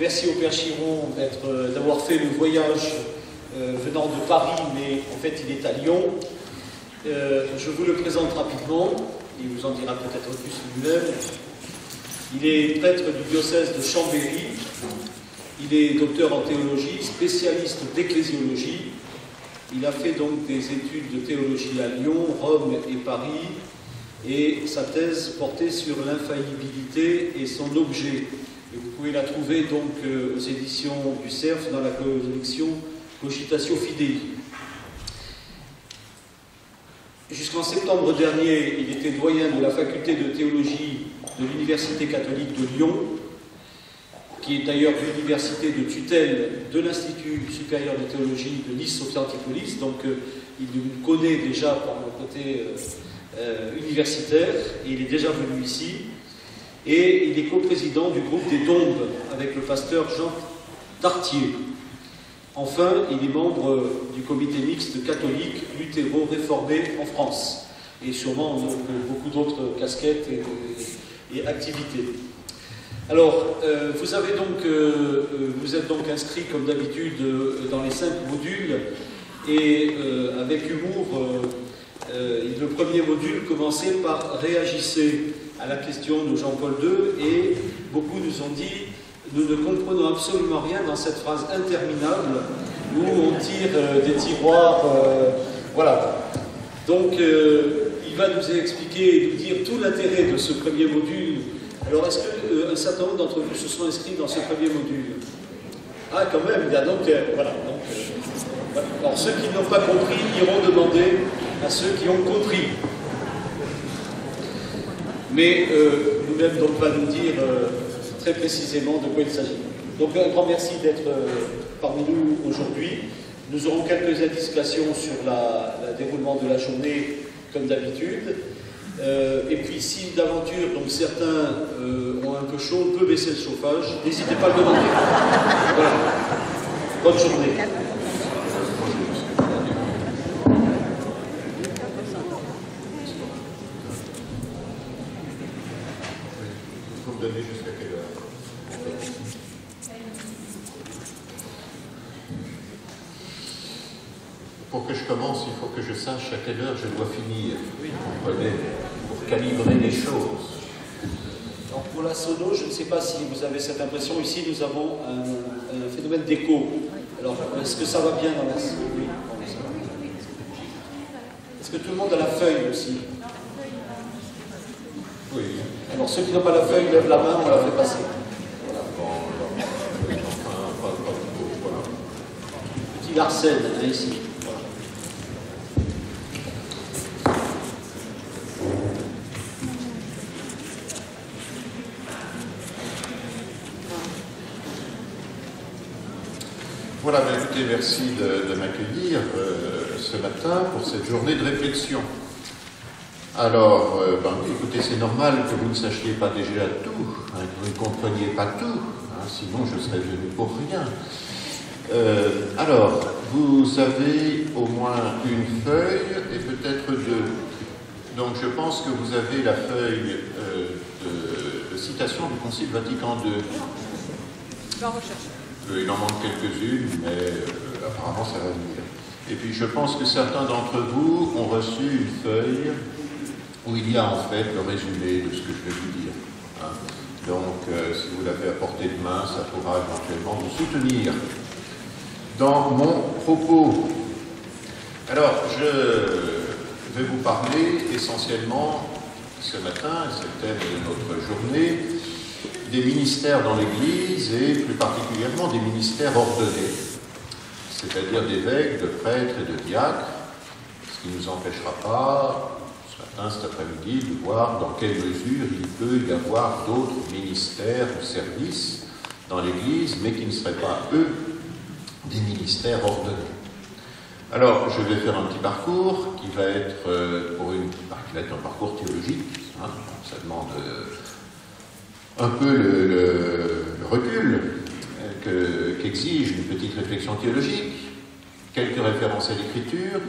Merci au Père Chiron d'avoir fait le voyage venant de Paris, mais en fait il est à Lyon. Je vous le présente rapidement, il vous en dira peut-être plus lui-même. Il est prêtre du diocèse de Chambéry, il est docteur en théologie, spécialiste d'ecclésiologie. Il a fait donc des études de théologie à Lyon, Rome et Paris, et sa thèse portait sur l'infaillibilité et son objet. Et vous pouvez la trouver donc aux éditions du Cerf dans la collection Cogitatio Fidei. Jusqu'en septembre dernier, il était doyen de la faculté de théologie de l'Université catholique de Lyon, qui est d'ailleurs l'université de tutelle de l'Institut supérieur de théologie de Nice-Sophia Antipolis, donc il nous connaît déjà par le côté universitaire, et il est déjà venu ici, et il est coprésident du groupe des Dombes avec le pasteur Jean Tartier. Enfin, il est membre du comité mixte catholique luthéro-réformé en France, et sûrement beaucoup d'autres casquettes et activités. Alors, vous êtes donc inscrit comme d'habitude dans les 5 modules, et avec humour, le premier module commençait par réagissez à la question de Jean-Paul II, et beaucoup nous ont dit nous ne comprenons absolument rien dans cette phrase interminable où on tire des tiroirs, voilà. Donc il va nous expliquer et nous dire tout l'intérêt de ce premier module. Alors est-ce qu'un certain nombre d'entre vous se sont inscrits dans ce premier module? Ah, quand même, il y a donc, voilà. Voilà. Alors ceux qui n'ont pas compris iront demander à ceux qui ont compris. Mais nous-mêmes donc va nous dire très précisément de quoi il s'agit. Donc un grand merci d'être parmi nous aujourd'hui. Nous aurons quelques indications sur le déroulement de la journée comme d'habitude. Et puis si d'aventure donc certains ont un peu chaud, on peut baisser le chauffage. N'hésitez pas à le demander. Voilà. Bonne journée. Jusqu'à quelle heure? Pour que je commence, il faut que je sache à quelle heure je dois finir. Vous comprenez? Pour calibrer les choses. Alors pour la sono, je ne sais pas si vous avez cette impression. Ici, nous avons un phénomène d'écho. Alors, est-ce que ça va bien dans la... Oui. Est-ce que tout le monde a la feuille aussi? Oui. Alors ceux qui n'ont pas la feuille lèvent la main, on la fait passer. Voilà. Voilà. Petit Arsène, ici. Voilà, bien écoutez, merci de m'accueillir ce matin pour cette journée de réflexion. Alors, écoutez, c'est normal que vous ne sachiez pas déjà tout, hein, que vous ne compreniez pas tout, hein, sinon je serais venu pour rien. Alors, vous avez au moins une feuille et peut-être deux. Donc je pense que vous avez la feuille de citation du Concile Vatican II. Je vais en rechercher. Il en manque quelques-unes, mais apparemment ça va venir. Et puis je pense que certains d'entre vous ont reçu une feuille où il y a en fait le résumé de ce que je vais vous dire. Hein. Donc, si vous l'avez à portée de main, ça pourra éventuellement vous soutenir dans mon propos. Alors, je vais vous parler essentiellement ce matin, c'est le thème de notre journée, des ministères dans l'Église et plus particulièrement des ministères ordonnés, c'est-à-dire d'évêques, de prêtres et de diacres, ce qui ne nous empêchera pas cet après-midi de voir dans quelle mesure il peut y avoir d'autres ministères ou services dans l'Église, mais qui ne seraient pas, eux, des ministères ordonnés. Alors, je vais faire un petit parcours qui va être, un parcours théologique. Hein, ça demande un peu le recul qu'exige une petite réflexion théologique, quelques références à l'Écriture,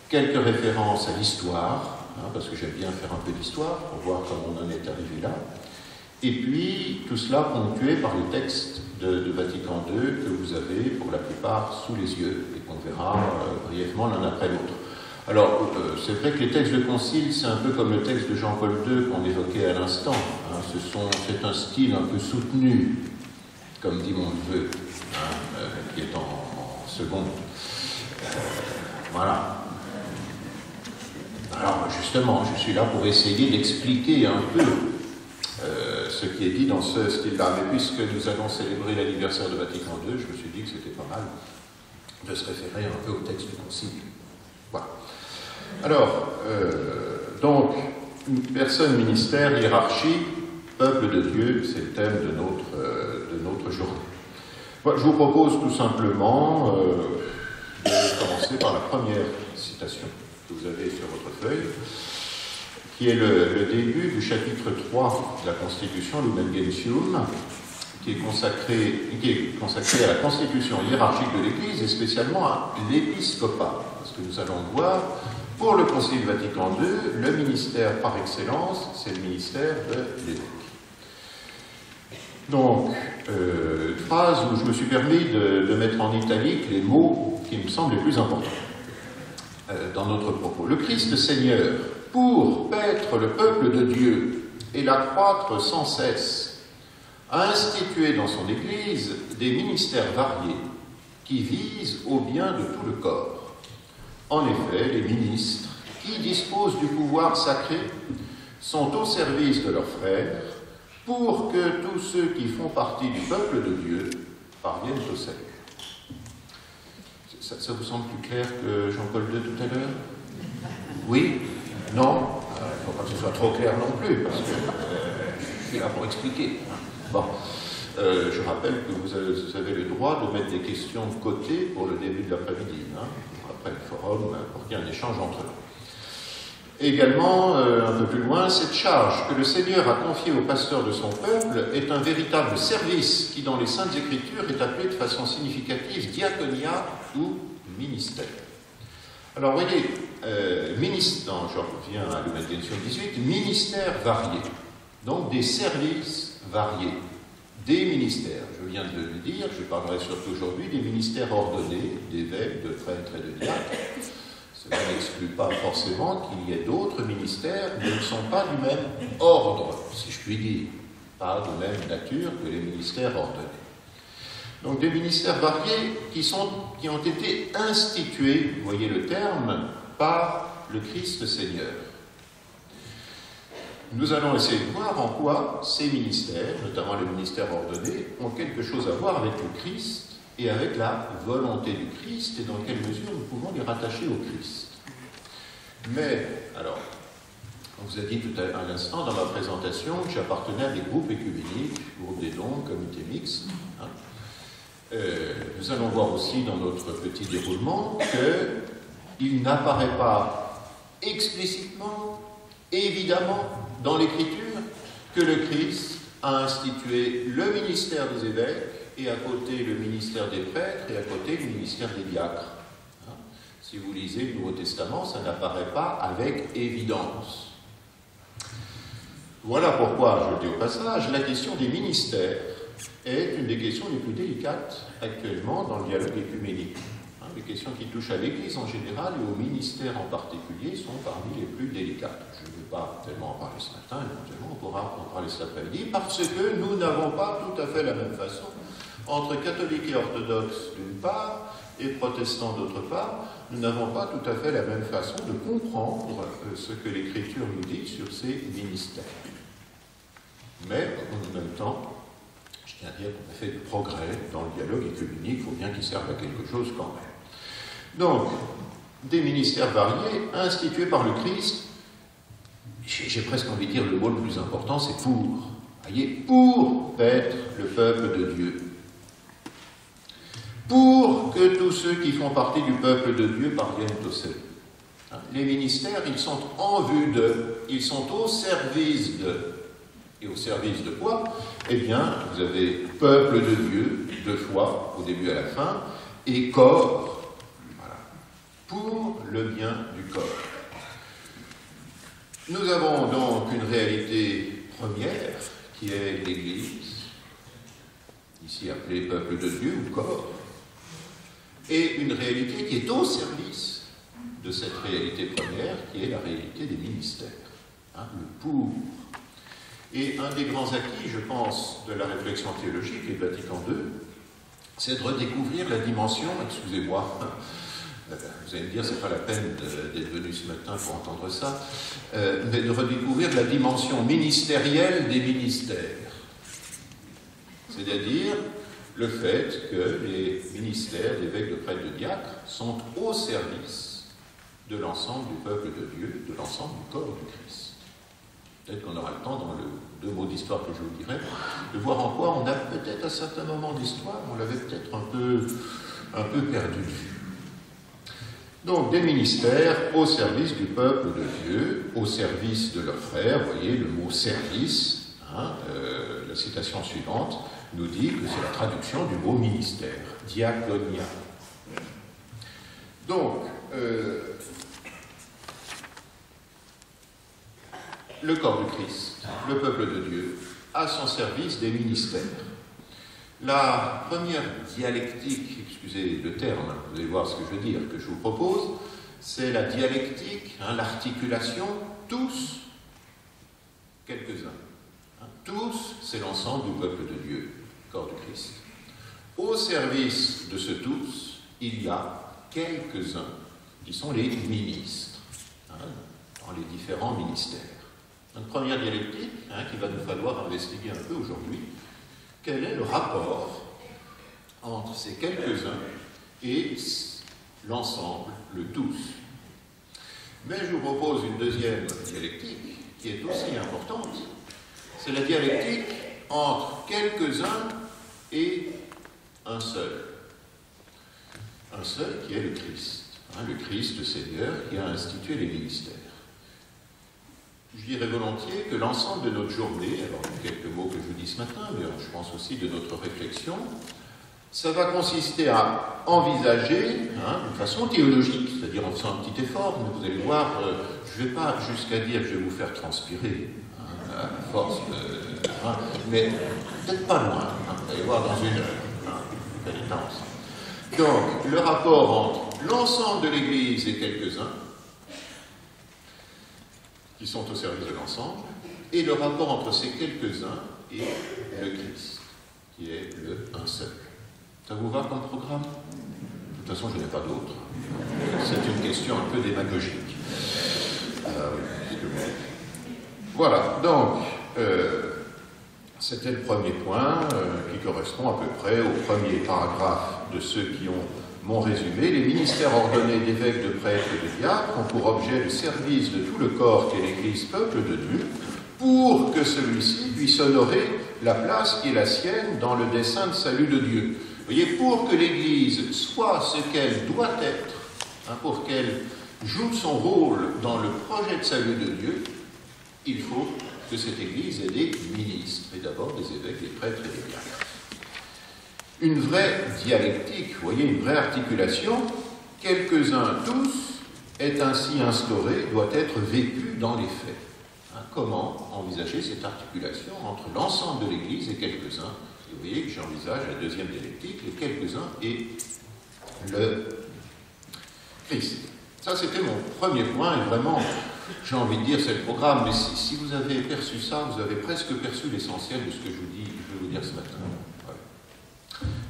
quelques références à l'histoire, parce que j'aime bien faire un peu d'histoire pour voir comment on en est arrivé là, Et puis, tout cela ponctué par les textes de Vatican II que vous avez pour la plupart sous les yeux et qu'on verra brièvement l'un après l'autre. Alors, c'est vrai que les textes de concile, c'est un peu comme le texte de Jean-Paul II qu'on évoquait à l'instant. Hein, c'est un style un peu soutenu, comme dit mon neveu, hein, qui est en seconde. Voilà. Alors, justement, je suis là pour essayer d'expliquer un peu ce qui est dit dans ce style-là. Mais puisque nous allons célébrer l'anniversaire de Vatican II, je me suis dit que c'était pas mal de se référer un peu au texte du concile. Voilà. Alors, donc, personne, ministère, hiérarchie, peuple de Dieu, c'est le thème de notre journée. Bon, je vous propose tout simplement de commencer par la première citation que vous avez sur votre feuille, qui est le début du chapitre 3 de la Constitution, Lumen Gentium, qui est consacré à la constitution hiérarchique de l'Église et spécialement à l'épiscopat. Parce que nous allons voir, pour le Concile Vatican II, le ministère par excellence, c'est le ministère de l'évêque. Donc, phrase où je me suis permis de mettre en italique les mots qui me semblent les plus importants dans notre propos. Le Christ Seigneur, pour paître le peuple de Dieu et l'accroître sans cesse, a institué dans son Église des ministères variés qui visent au bien de tout le corps. En effet, les ministres qui disposent du pouvoir sacré sont au service de leurs frères pour que tous ceux qui font partie du peuple de Dieu parviennent au salut. Ça vous semble plus clair que Jean-Paul II tout à l'heure? Oui? Non? Il ne faut pas que ce soit trop clair non plus, parce que je suis là pour expliquer. Bon, je rappelle que vous avez le droit de mettre des questions de côté pour le début de l'après-midi, hein, après le forum, pour qu'il y ait un échange entre eux. Également, un peu plus loin, cette charge que le Seigneur a confiée au pasteur de son peuple est un véritable service qui, dans les Saintes Écritures, est appelé de façon significative diaconia ou ministère. Alors, vous voyez, non, je reviens à Lumen Gentium 18, ministères variés, donc des services variés, des ministères. Je viens de le dire, je parlerai surtout aujourd'hui des ministères ordonnés, d'évêques, de prêtres et de diacres. Cela n'exclut pas forcément qu'il y ait d'autres ministères, mais ils ne sont pas du même ordre, si je puis dire, pas de même nature que les ministères ordonnés. Donc des ministères variés qui ont été institués, vous voyez le terme, par le Christ Seigneur. Nous allons essayer de voir en quoi ces ministères, notamment les ministères ordonnés, ont quelque chose à voir avec le Christ et avec la volonté du Christ, et dans quelle mesure nous pouvons les rattacher au Christ. Mais, alors, on vous a dit tout à l'instant dans ma présentation que j'appartenais à des groupes écuméniques, groupe des dons, comité mixte. Hein. Nous allons voir aussi dans notre petit déroulement qu'il n'apparaît pas explicitement, évidemment, dans l'Écriture, que le Christ a institué le ministère des évêques, et à côté le ministère des prêtres, et à côté le ministère des diacres. Hein? Si vous lisez le Nouveau Testament, ça n'apparaît pas avec évidence. Voilà pourquoi, je le dis au passage, la question des ministères est une des questions les plus délicates actuellement dans le dialogue écuménique. Hein? Les questions qui touchent à l'Église en général et aux ministères en particulier sont parmi les plus délicates. Je ne vais pas tellement en parler ce matin, éventuellement on pourra en parler cet après-midi, parce que nous n'avons pas tout à fait la même façon entre catholiques et orthodoxes d'une part et protestants d'autre part. Nous n'avons pas tout à fait la même façon de comprendre ce que l'Écriture nous dit sur ces ministères. Mais en même temps, je tiens à dire qu'on a fait du progrès dans le dialogue écuménique, il faut bien qu'il serve à quelque chose quand même. Donc, des ministères variés institués par le Christ, j'ai presque envie de dire le mot le plus important, c'est pour. Voyez, pour paître le peuple de Dieu. Pour que tous ceux qui font partie du peuple de Dieu parviennent au salut. Les ministères, ils sont en vue de, ils sont au service de. Et au service de quoi? Eh bien, vous avez peuple de Dieu, deux fois, au début et à la fin, et corps, voilà, pour le bien du corps. Nous avons donc une réalité première qui est l'Église, ici appelée peuple de Dieu ou corps, et une réalité qui est au service de cette réalité première, qui est la réalité des ministères, hein, le pour. Et un des grands acquis, je pense, de la réflexion théologique et de Vatican II, c'est de redécouvrir la dimension, excusez-moi, vous allez me dire, c'est pas la peine d'être venu ce matin pour entendre ça, mais de redécouvrir la dimension ministérielle des ministères. C'est-à-dire le fait que les ministères d'évêques, de prêtres, de diacres sont au service de l'ensemble du peuple de Dieu, de l'ensemble du corps du Christ. Peut-être qu'on aura le temps, dans le 2 mots d'histoire que je vous dirai, de voir en quoi on a peut-être à certains moments d'histoire, on l'avait peut-être un peu perdu de vue. Donc des ministères au service du peuple de Dieu, au service de leurs frères. Vous voyez le mot service, hein, la citation suivante nous dit que c'est la traduction du mot ministère, diaconia. Donc, le corps du Christ, le peuple de Dieu, a son service des ministères. La première dialectique, excusez le terme, vous allez voir ce que je veux dire, que je vous propose, c'est la dialectique, hein, l'articulation, tous, quelques-uns. Hein, tous, c'est l'ensemble du peuple de Dieu, corps du Christ. Au service de ce tous, il y a quelques-uns qui sont les ministres, hein, dans les différents ministères. Une première dialectique, hein, qu'il va nous falloir investiguer un peu aujourd'hui. Quel est le rapport entre ces quelques-uns et l'ensemble, le tous? Mais je vous propose une deuxième dialectique qui est aussi importante. C'est la dialectique entre quelques-uns et un seul. Un seul qui est le Christ. Hein, le Christ, le Seigneur, qui a institué les ministères. Je dirais volontiers que l'ensemble de notre journée, alors quelques mots que je vous dis ce matin, mais je pense aussi de notre réflexion, ça va consister à envisager, hein, de façon théologique, c'est-à-dire en faisant un petit effort, mais vous allez voir, je ne vais pas jusqu'à dire que je vais vous faire transpirer, hein, à force de... Hein, mais peut-être pas loin, hein, vous allez voir dans une heure, hein, pénitence. Donc, le rapport entre l'ensemble de l'Église et quelques-uns, qui sont au service de l'ensemble, et le rapport entre ces quelques-uns et le Christ, qui est le un seul. Ça vous va comme programme? De toute façon, je n'ai pas d'autre. C'est une question un peu démagogique. Voilà, donc, c'était le premier point qui correspond à peu près au premier paragraphe de ceux qui ont mon résumé. Les ministères ordonnés d'évêques, de prêtres et de diacres ont pour objet le service de tout le corps qu'est l'Église, peuple de Dieu, pour que celui-ci puisse honorer la place qui est la sienne dans le dessein de salut de Dieu. Vous voyez, pour que l'Église soit ce qu'elle doit être, hein, pour qu'elle joue son rôle dans le projet de salut de Dieu, il faut que cette Église ait des ministres, et d'abord des évêques, des prêtres et des diacres. Une vraie dialectique, vous voyez, une vraie articulation, quelques-uns, tous, est ainsi instaurée, doit être vécue dans les faits. Hein, comment envisager cette articulation entre l'ensemble de l'Église et quelques-uns? Et vous voyez que j'envisage la deuxième dialectique, les quelques-uns et le Christ. Ça, c'était mon premier point, et vraiment, j'ai envie de dire, c'est le programme, mais si vous avez perçu ça, vous avez presque perçu l'essentiel de ce que je vais vous dire ce matin.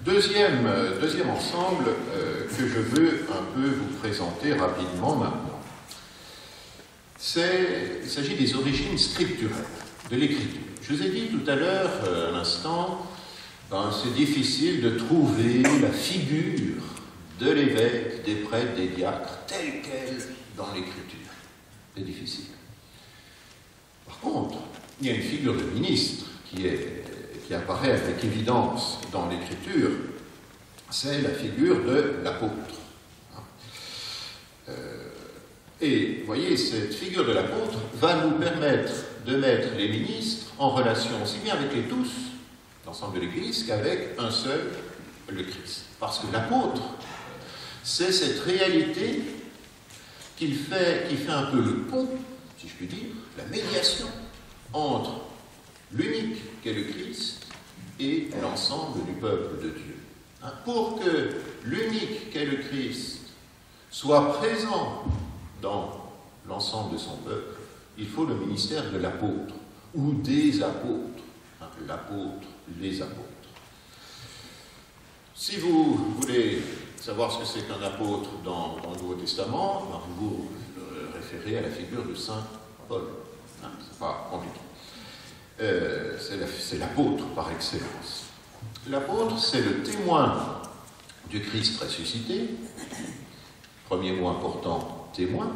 Deuxième ensemble que je veux un peu vous présenter rapidement maintenant. Il s'agit des origines scripturales de l'Écriture. Je vous ai dit tout à l'heure, à l'instant, c'est difficile de trouver la figure de l'évêque, des prêtres, des diacres, telle qu'elle dans l'Écriture. C'est difficile. Par contre, il y a une figure de ministre qui apparaît avec évidence dans l'Écriture, c'est la figure de l'apôtre. Et vous voyez, cette figure de l'apôtre va nous permettre de mettre les ministres en relation aussi bien avec les tous, l'ensemble de l'Église, qu'avec un seul, le Christ. Parce que l'apôtre, c'est cette réalité qui fait un peu le pont, si je puis dire, la médiation entre l'unique qu'est le Christ et l'ensemble du peuple de Dieu. Pour que l'unique qu'est le Christ soit présent dans l'ensemble de son peuple, il faut le ministère de l'apôtre ou des apôtres. L'apôtre, les apôtres. Si vous voulez savoir ce que c'est qu'un apôtre dans le Nouveau Testament, vous vous référez à la figure de Saint Paul. C'est pas compliqué. C'est l'apôtre par excellence. L'apôtre, c'est le témoin du Christ ressuscité. Premier mot important, témoin.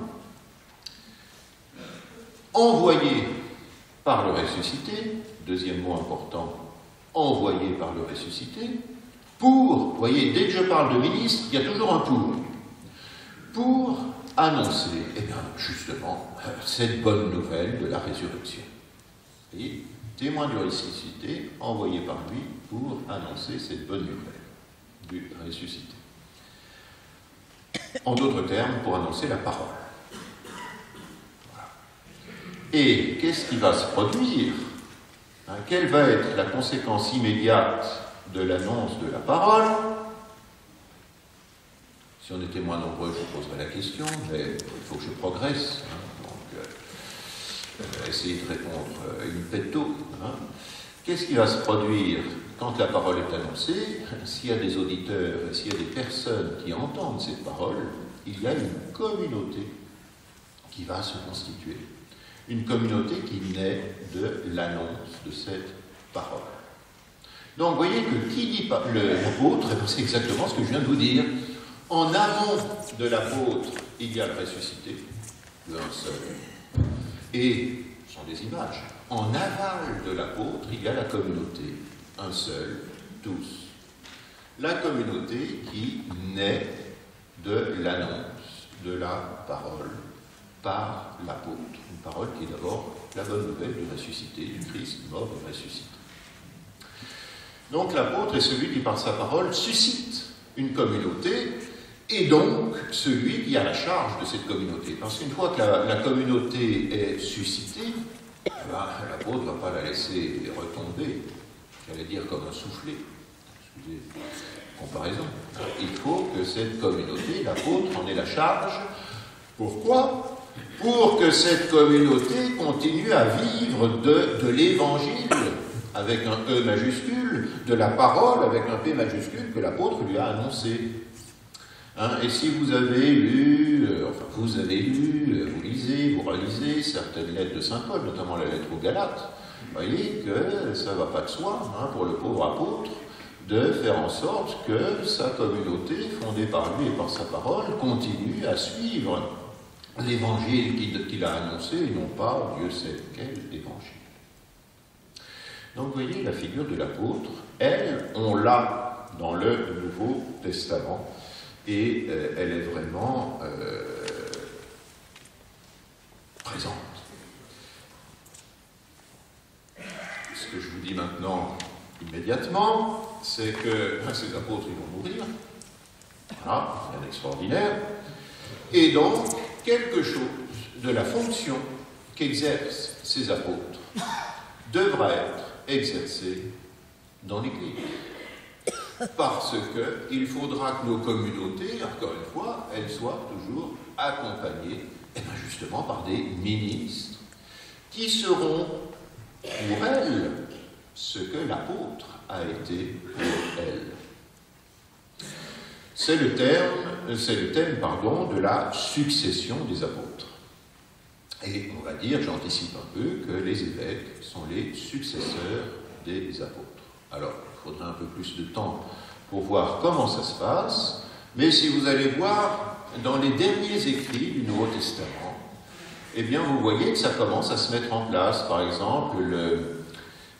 Envoyé par le ressuscité. Deuxième mot important, envoyé par le ressuscité. Pour, vous voyez, dès que je parle de ministre, il y a toujours un pour annoncer, eh bien, justement, cette bonne nouvelle de la résurrection. Vous voyez, témoin du ressuscité, envoyé par lui pour annoncer cette bonne nouvelle du ressuscité. En d'autres termes, pour annoncer la parole. Voilà. Et qu'est-ce qui va se produire? Quelle va être la conséquence immédiate de l'annonce de la parole? Si on était moins nombreux, je vous poserais la question, mais il faut que je progresse. Donc, essayer de répondre in petto. Qu'est-ce qui va se produire quand la parole est annoncée? S'il y a des auditeurs et s'il y a des personnes qui entendent cette parole, il y a une communauté qui va se constituer. Une communauté qui naît de l'annonce de cette parole. Donc, vous voyez que qui dit l'apôtre, c'est exactement ce que je viens de vous dire. En amont de l'apôtre, il y a le ressuscité, le un seul. Et, ce sont des images, en aval de l'apôtre, il y a la communauté, un seul, tous. La communauté qui naît de l'annonce de la parole par l'apôtre. Une parole qui est d'abord la bonne nouvelle du ressuscité, du Christ mort et ressuscité. Donc l'apôtre est celui qui, par sa parole, suscite une communauté, et donc celui qui a la charge de cette communauté. Parce qu'une fois que la communauté est suscitée, l'apôtre ne va pas la laisser retomber, j'allais dire comme un soufflet. Excusez, comparaison. Il faut que cette communauté, l'apôtre en ait la charge. Pourquoi ? Pour que cette communauté continue à vivre de l'évangile, avec un E majuscule, de la parole avec un P majuscule que l'apôtre lui a annoncé. Et si vous avez lu, vous lisez, vous relisez certaines lettres de Saint Paul, notamment la lettre aux Galates, vous voyez que ça ne va pas de soi, pour le pauvre apôtre, de faire en sorte que sa communauté, fondée par lui et par sa parole, continue à suivre l'évangile qu'il a annoncé, et non pas Dieu sait quel évangile. Donc vous voyez, la figure de l'apôtre, elle, on l'a dans le Nouveau Testament, et elle est vraiment présente. Ce que je vous dis maintenant, immédiatement, c'est que ces apôtres, ils vont mourir. Voilà, c'est extraordinaire. Et donc, quelque chose de la fonction qu'exercent ces apôtres devra être exercé dans l'Église. Parce qu'il faudra que nos communautés, encore une fois, elles soient toujours accompagnées, justement par des ministres qui seront pour elles ce que l'apôtre a été pour elles. C'est le thème de la succession des apôtres. Et on va dire, j'anticipe un peu, que les évêques sont les successeurs des apôtres. Alors, il faudrait un peu plus de temps pour voir comment ça se passe, mais si vous allez voir dans les derniers écrits du Nouveau Testament, eh bien vous voyez que ça commence à se mettre en place. Par exemple,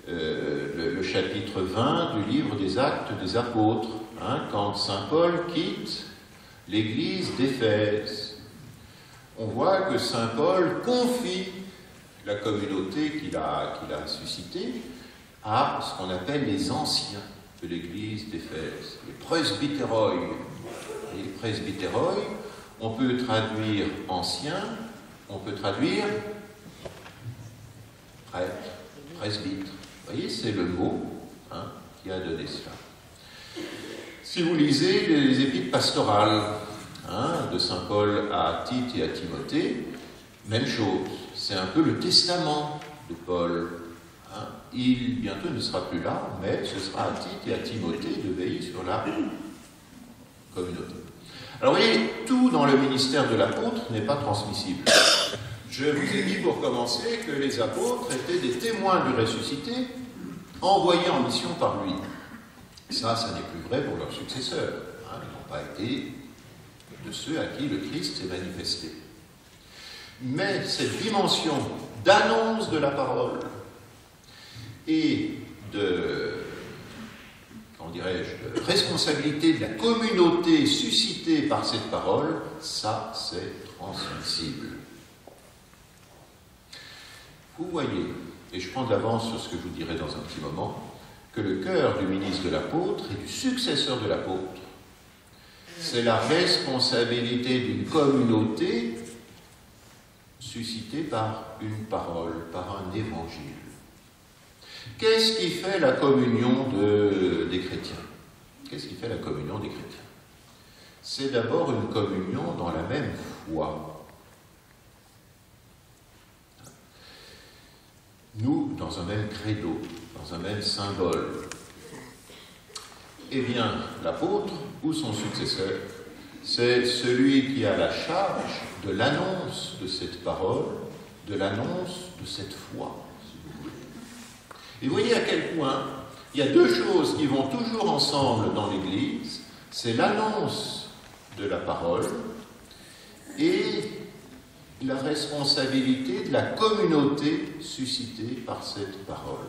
le chapitre 20 du livre des Actes des Apôtres, quand saint Paul quitte l'église d'Éphèse. On voit que saint Paul confie la communauté qu'il a suscitée à ce qu'on appelle les anciens de l'église d'Éphèse, les presbytéroi. Les presbytéroi, on peut traduire ancien, on peut traduire prêtre. presbytre. Vous voyez, c'est le mot qui a donné cela. Si vous lisez les épîtres pastorales de saint Paul à Tite et à Timothée, même chose. C'est un peu le testament de Paul. Il bientôt ne sera plus là, mais ce sera à Tite et à Timothée de veiller sur la communauté. Alors vous voyez, tout dans le ministère de l'apôtre n'est pas transmissible. Je vous ai dit pour commencer que les apôtres étaient des témoins du ressuscité, envoyés en mission par lui. Ça n'est plus vrai pour leurs successeurs. Ils n'ont pas été de ceux à qui le Christ s'est manifesté. Mais cette dimension d'annonce de la parole et de responsabilité de la communauté suscitée par cette parole, ça c'est transmissible. Vous voyez, et je prends de l'avance sur ce que je vous dirai dans un petit moment, que le cœur du ministre de l'apôtre et du successeur de l'apôtre, c'est la responsabilité d'une communauté suscitée par une parole, par un évangile. Qu'est-ce qui fait la communion des chrétiens? Qu'est-ce qui fait la communion des chrétiens? C'est d'abord une communion dans la même foi. Nous, dans un même credo, dans un même symbole. Eh bien, l'apôtre ou son successeur, c'est celui qui a la charge de l'annonce de cette parole, de l'annonce de cette foi. Et vous voyez à quel point il y a deux choses qui vont toujours ensemble dans l'Église, c'est l'annonce de la parole et la responsabilité de la communauté suscitée par cette parole.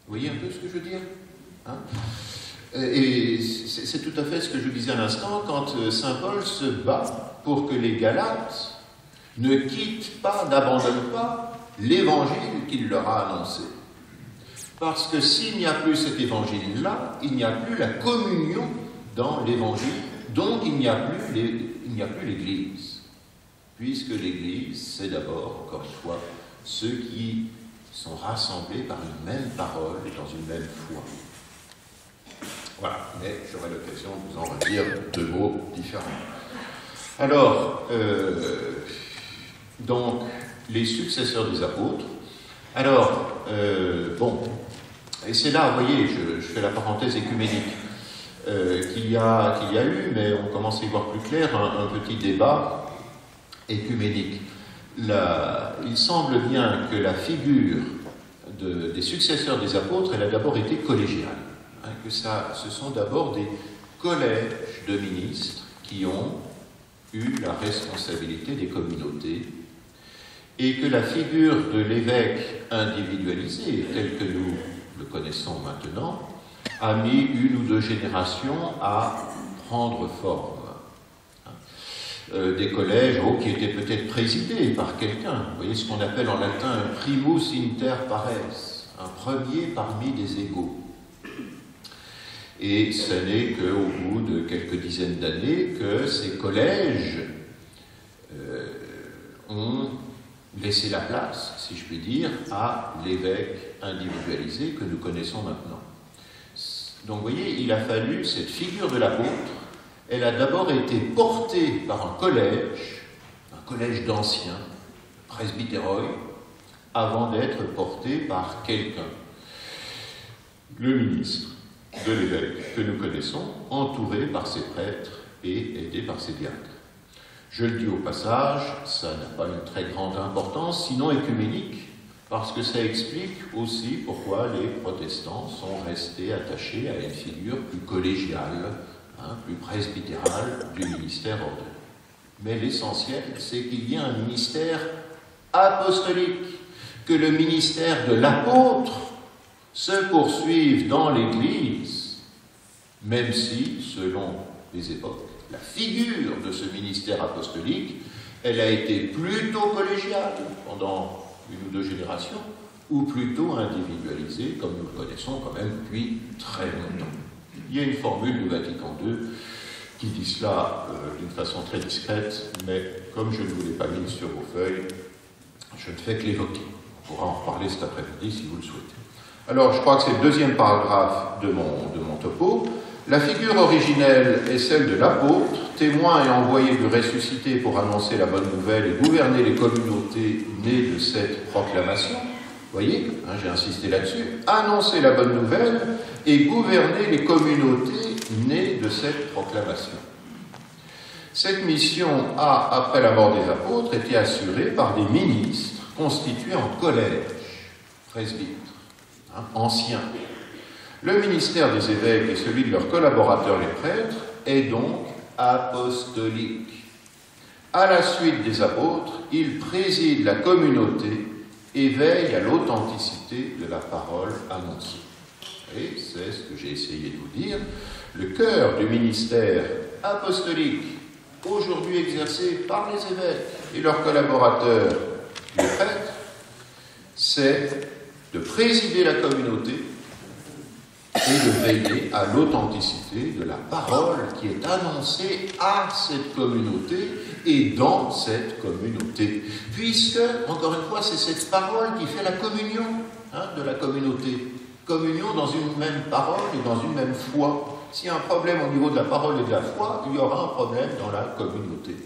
Vous voyez un peu ce que je veux dire? Et c'est tout à fait ce que je disais à l'instant quand saint Paul se bat pour que les Galates ne quittent pas, n'abandonnent pas l'évangile qu'il leur a annoncé. Parce que s'il n'y a plus cet évangile-là, il n'y a plus la communion dans l'évangile, donc il n'y a plus l'Église. Puisque l'Église, c'est d'abord, encore une fois, ceux qui sont rassemblés par une même parole et dans une même foi. Voilà, mais j'aurai l'occasion de vous en redire deux mots différents. Alors, donc, les successeurs des apôtres. Alors, et c'est là, vous voyez, je fais la parenthèse écuménique, qu'il y a eu, mais on commence à y voir plus clair, un petit débat écuménique. Il semble bien que la figure des successeurs des apôtres, elle a d'abord été collégiale. Que ce sont d'abord des collèges de ministres qui ont eu la responsabilité des communautés et que la figure de l'évêque individualisé, tel que nous le connaissons maintenant, a mis une ou deux générations à prendre forme. Des collèges qui étaient peut-être présidés par quelqu'un, vous voyez ce qu'on appelle en latin un primus inter pares, un premier parmi des égaux. Et ce n'est qu'au bout de quelques dizaines d'années que ces collèges ont laissé la place, si je puis dire, à l'évêque individualisé que nous connaissons maintenant. Donc vous voyez, il a fallu cette figure de l'apôtre, elle a d'abord été portée par un collège d'anciens, presbytéroi, avant d'être portée par quelqu'un, le ministre de l'évêque que nous connaissons, entouré par ses prêtres et aidé par ses diacres. Je le dis au passage, ça n'a pas une très grande importance, sinon écuménique, parce que ça explique aussi pourquoi les protestants sont restés attachés à une figure plus collégiale, plus presbytérale du ministère ordinaire. Mais l'essentiel, c'est qu'il y a un ministère apostolique, que le ministère de l'apôtre se poursuive dans l'Église, même si, selon les époques, la figure de ce ministère apostolique, elle a été plutôt collégiale pendant une ou deux générations, ou plutôt individualisée, comme nous le connaissons quand même depuis très longtemps. Il y a une formule du Vatican II qui dit cela d'une façon très discrète, mais comme je ne vous l'ai pas mis sur vos feuilles, je ne fais que l'évoquer. pourra en reparler cet après-midi si vous le souhaitez. Alors, je crois que c'est le deuxième paragraphe de mon topo. La figure originelle est celle de l'apôtre, témoin et envoyé du ressuscité pour annoncer la bonne nouvelle et gouverner les communautés nées de cette proclamation. Vous voyez, hein, j'ai insisté là-dessus. Annoncer la bonne nouvelle et gouverner les communautés nées de cette proclamation. Cette mission a, après la mort des apôtres, été assurée par des ministres constitués en collège, presbytres, hein, anciens. Le ministère des évêques et celui de leurs collaborateurs les prêtres est donc apostolique. À la suite des apôtres, il préside la communauté et veille à l'authenticité de la parole annoncée. Et c'est ce que j'ai essayé de vous dire. Le cœur du ministère apostolique, aujourd'hui exercé par les évêques et leurs collaborateurs, les prêtres, c'est de présider la communauté et de veiller à l'authenticité de la parole qui est annoncée à cette communauté et dans cette communauté. Puisque, encore une fois, c'est cette parole qui fait la communion, hein, de la communauté. Communion dans une même parole et dans une même foi. S'il y a un problème au niveau de la parole et de la foi, il y aura un problème dans la communauté.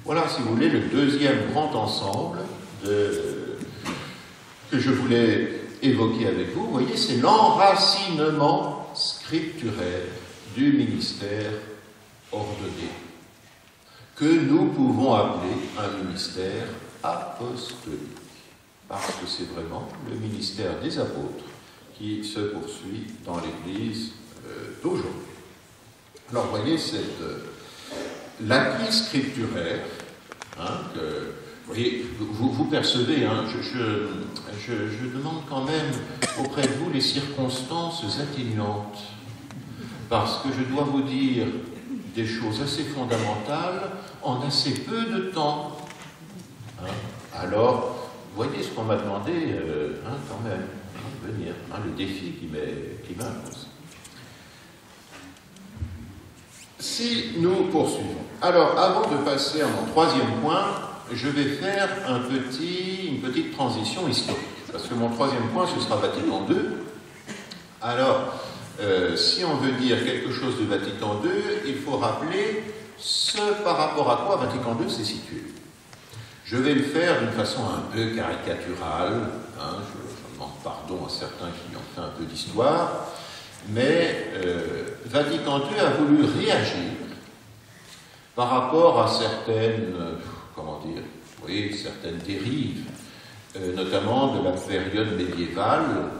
Voilà, si vous voulez, le deuxième grand ensemble que je voulais évoquer avec vous. Vous voyez, c'est l'enracinement scripturaire du ministère ordonné, que nous pouvons appeler un ministère apostolique, parce que c'est vraiment le ministère des apôtres qui se poursuit dans l'Église d'aujourd'hui. Alors, vous voyez, l'acquis scripturaire, hein, vous voyez, vous percevez, hein, je demande quand même auprès de vous les circonstances atténuantes, parce que je dois vous dire des choses assez fondamentales en assez peu de temps. Hein. Alors, vous voyez ce qu'on m'a demandé, hein, quand même, hein, venir, hein, le défi qui m'impose. Si nous poursuivons. Alors, avant de passer à mon troisième point, je vais faire une petite transition historique. Parce que mon troisième point, ce sera Vatican II. Alors, si on veut dire quelque chose de Vatican II, il faut rappeler ce par rapport à quoi Vatican II s'est situé. Je vais le faire d'une façon un peu caricaturale. Hein, je demande pardon à certains qui ont fait un peu d'histoire. Mais Vatican II a voulu réagir par rapport à certaines, certaines dérives, notamment de la période médiévale,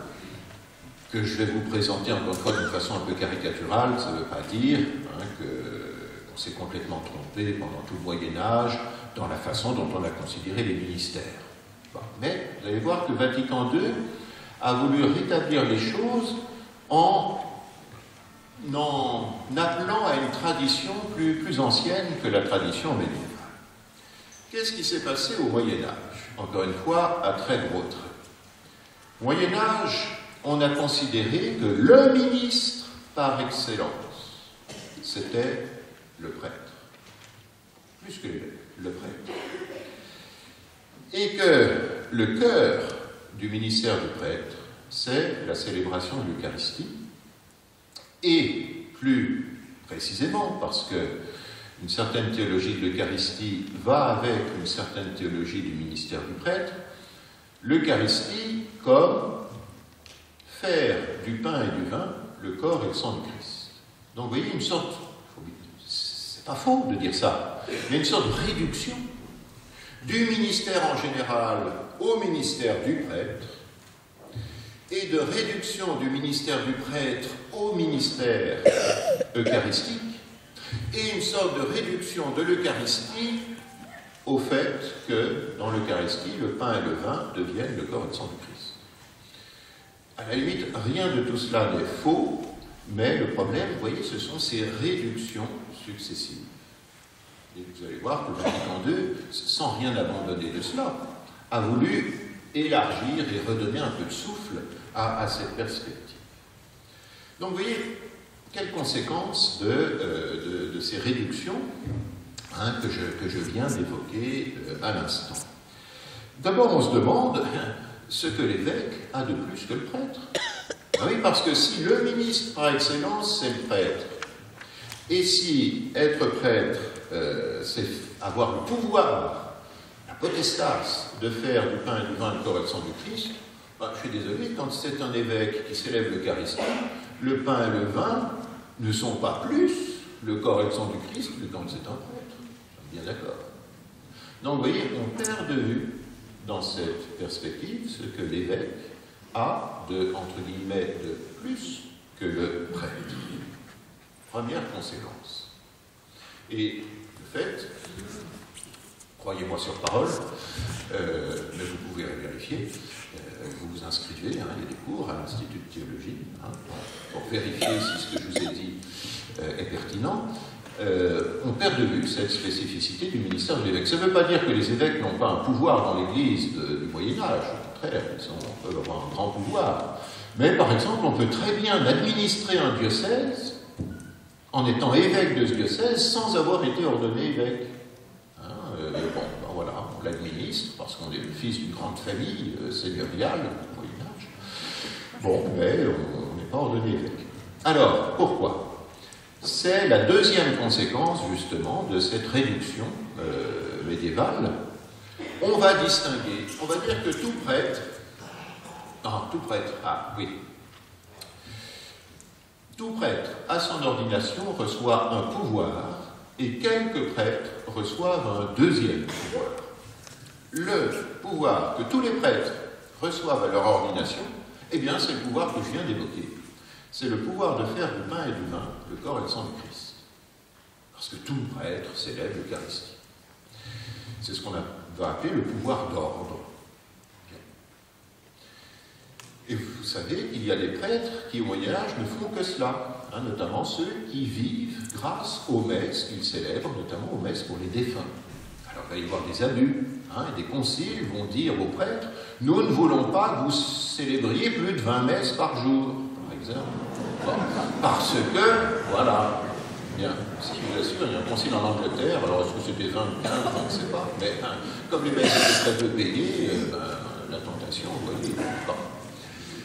que je vais vous présenter encore une fois d'une façon un peu caricaturale. Ça ne veut pas dire qu'on s'est complètement trompé pendant tout le Moyen-Âge dans la façon dont on a considéré les ministères. Bon, mais vous allez voir que Vatican II a voulu rétablir les choses en appelant à une tradition plus ancienne que la tradition médiévale. Qu'est-ce qui s'est passé au Moyen-Âge? Encore une fois, à très gros traits. Au Moyen-Âge, on a considéré que le ministre par excellence, c'était le prêtre. Plus que le prêtre. Et que le cœur du ministère du prêtre, c'est la célébration de l'Eucharistie, et plus précisément, parce qu'une certaine théologie de l'Eucharistie va avec une certaine théologie du ministère du prêtre, l'Eucharistie comme faire du pain et du vin le corps et le sang du Christ. Donc vous voyez une sorte, c'est pas faux de dire ça, mais une sorte de réduction du ministère en général au ministère du prêtre, et de réduction du ministère du prêtre au ministère eucharistique, et une sorte de réduction de l'Eucharistie au fait que, dans l'Eucharistie, le pain et le vin deviennent le corps et le sang du Christ. À la limite, rien de tout cela n'est faux, mais le problème, vous voyez, ce sont ces réductions successives. Et vous allez voir que Vatican II, sans rien abandonner de cela, a voulu élargir et redonner un peu de souffle à cette perspective. Donc, vous voyez, quelles conséquences de ces réductions, hein, que je viens d'évoquer à l'instant. D'abord, on se demande ce que l'évêque a de plus que le prêtre. Ah oui, parce que si le ministre par excellence, c'est le prêtre, et si être prêtre, c'est avoir le pouvoir, la potestas, de faire du pain et du vin le corps et le sang du Christ, je suis désolé, quand c'est un évêque qui célèbre l'Eucharistie, le pain et le vin ne sont pas plus le corps et le sang du Christ que quand c'est un prêtre. Je suis bien d'accord. Donc, vous voyez, on perd de vue, dans cette perspective, ce que l'évêque a de, entre guillemets, de plus que le prêtre. Première conséquence. Et, de fait, croyez-moi sur parole, mais vous pouvez vérifier, vous vous inscrivez, il y a des cours à l'Institut de théologie, pour vérifier si ce que je vous ai dit est pertinent. On perd de vue cette spécificité du ministère de l'évêque. Ça ne veut pas dire que les évêques n'ont pas un pouvoir dans l'Église du Moyen-Âge, au contraire, ils peuvent avoir un grand pouvoir. Mais par exemple, on peut très bien administrer un diocèse en étant évêque de ce diocèse sans avoir été ordonné évêque. Voilà, on l'administre parce qu'on est le fils d'une grande famille seigneuriale du Moyen-Âge. Bon, mais on n'est pas ordonné évêque. Alors, pourquoi ? C'est la deuxième conséquence, justement, de cette réduction médiévale. On va distinguer, on va dire que tout prêtre, tout prêtre, à son ordination, reçoit un pouvoir, et quelques prêtres reçoivent un deuxième pouvoir. Le pouvoir que tous les prêtres reçoivent à leur ordination, eh bien, c'est le pouvoir que je viens d'évoquer. C'est le pouvoir de faire du pain et du vin, le corps et le sang du Christ. Parce que tout prêtre célèbre l'Eucharistie. C'est ce qu'on va appeler le pouvoir d'ordre. Et vous savez qu'il y a des prêtres qui, au Moyen-Âge, ne font que cela, notamment ceux qui vivent grâce aux messes qu'ils célèbrent, notamment aux messes pour les défunts. Alors, il va y avoir des abus, et des conciles vont dire aux prêtres « Nous ne voulons pas que vous célébriez plus de 20 messes par jour. » Bon, parce que, voilà, bien, si je vous assure, il y a un concile en Angleterre, alors est-ce que c'était 20 ou 15, je ne sais pas, mais comme les messes étaient très peu payées, la tentation, vous voyez, bon.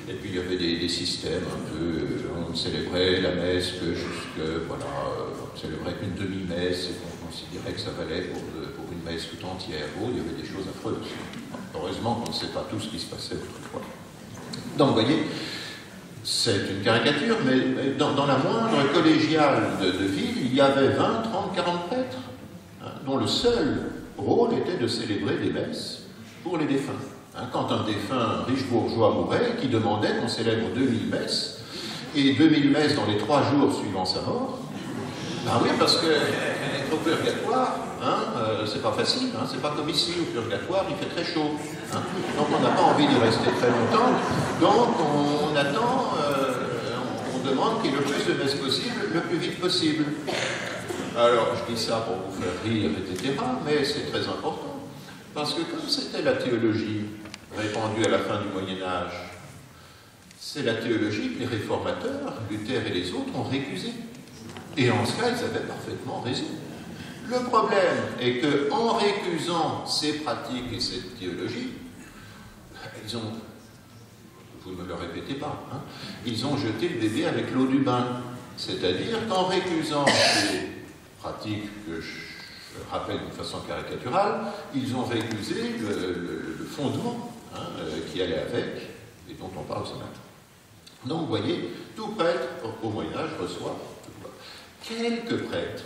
Et puis il y avait des systèmes un peu, on célébrait la messe que jusque, on célébrait qu'une demi-messe et qu'on considérait que ça valait pour une messe tout entière. Oh, il y avait des choses affreuses. Heureusement qu'on ne sait pas tout ce qui se passait autrefois. Donc, vous voyez, c'est une caricature, mais dans la moindre collégiale de ville, il y avait 20, 30, 40 prêtres, dont le seul rôle était de célébrer des messes pour les défunts. Quand un défunt riche bourgeois mourait, qui demandait qu'on célèbre 2000 messes, et 2000 messes dans les 3 jours suivant sa mort, oui, parce que être au purgatoire, c'est pas facile, c'est pas comme ici, au purgatoire, il fait très chaud. Donc on n'a pas envie d'y rester très longtemps, donc on attend, on demande qu'il y ait le plus de messes possible, le plus vite possible. Alors, je dis ça pour vous faire rire, etc., mais c'est très important, parce que comme c'était la théologie répandue à la fin du Moyen-Âge, c'est la théologie que les réformateurs, Luther et les autres, ont récusée. Et en cela, ils avaient parfaitement raison. Le problème est qu'en récusant ces pratiques et cette théologie, ils ont, vous ne me le répétez pas, ils ont jeté le bébé avec l'eau du bain. C'est-à-dire qu'en récusant ces pratiques que je rappelle d'une façon caricaturale, ils ont récusé le fondement qui allait avec et dont on parle ce matin. Donc vous voyez, tout prêtre au Moyen-Âge reçoit le pouvoir. Quelques prêtres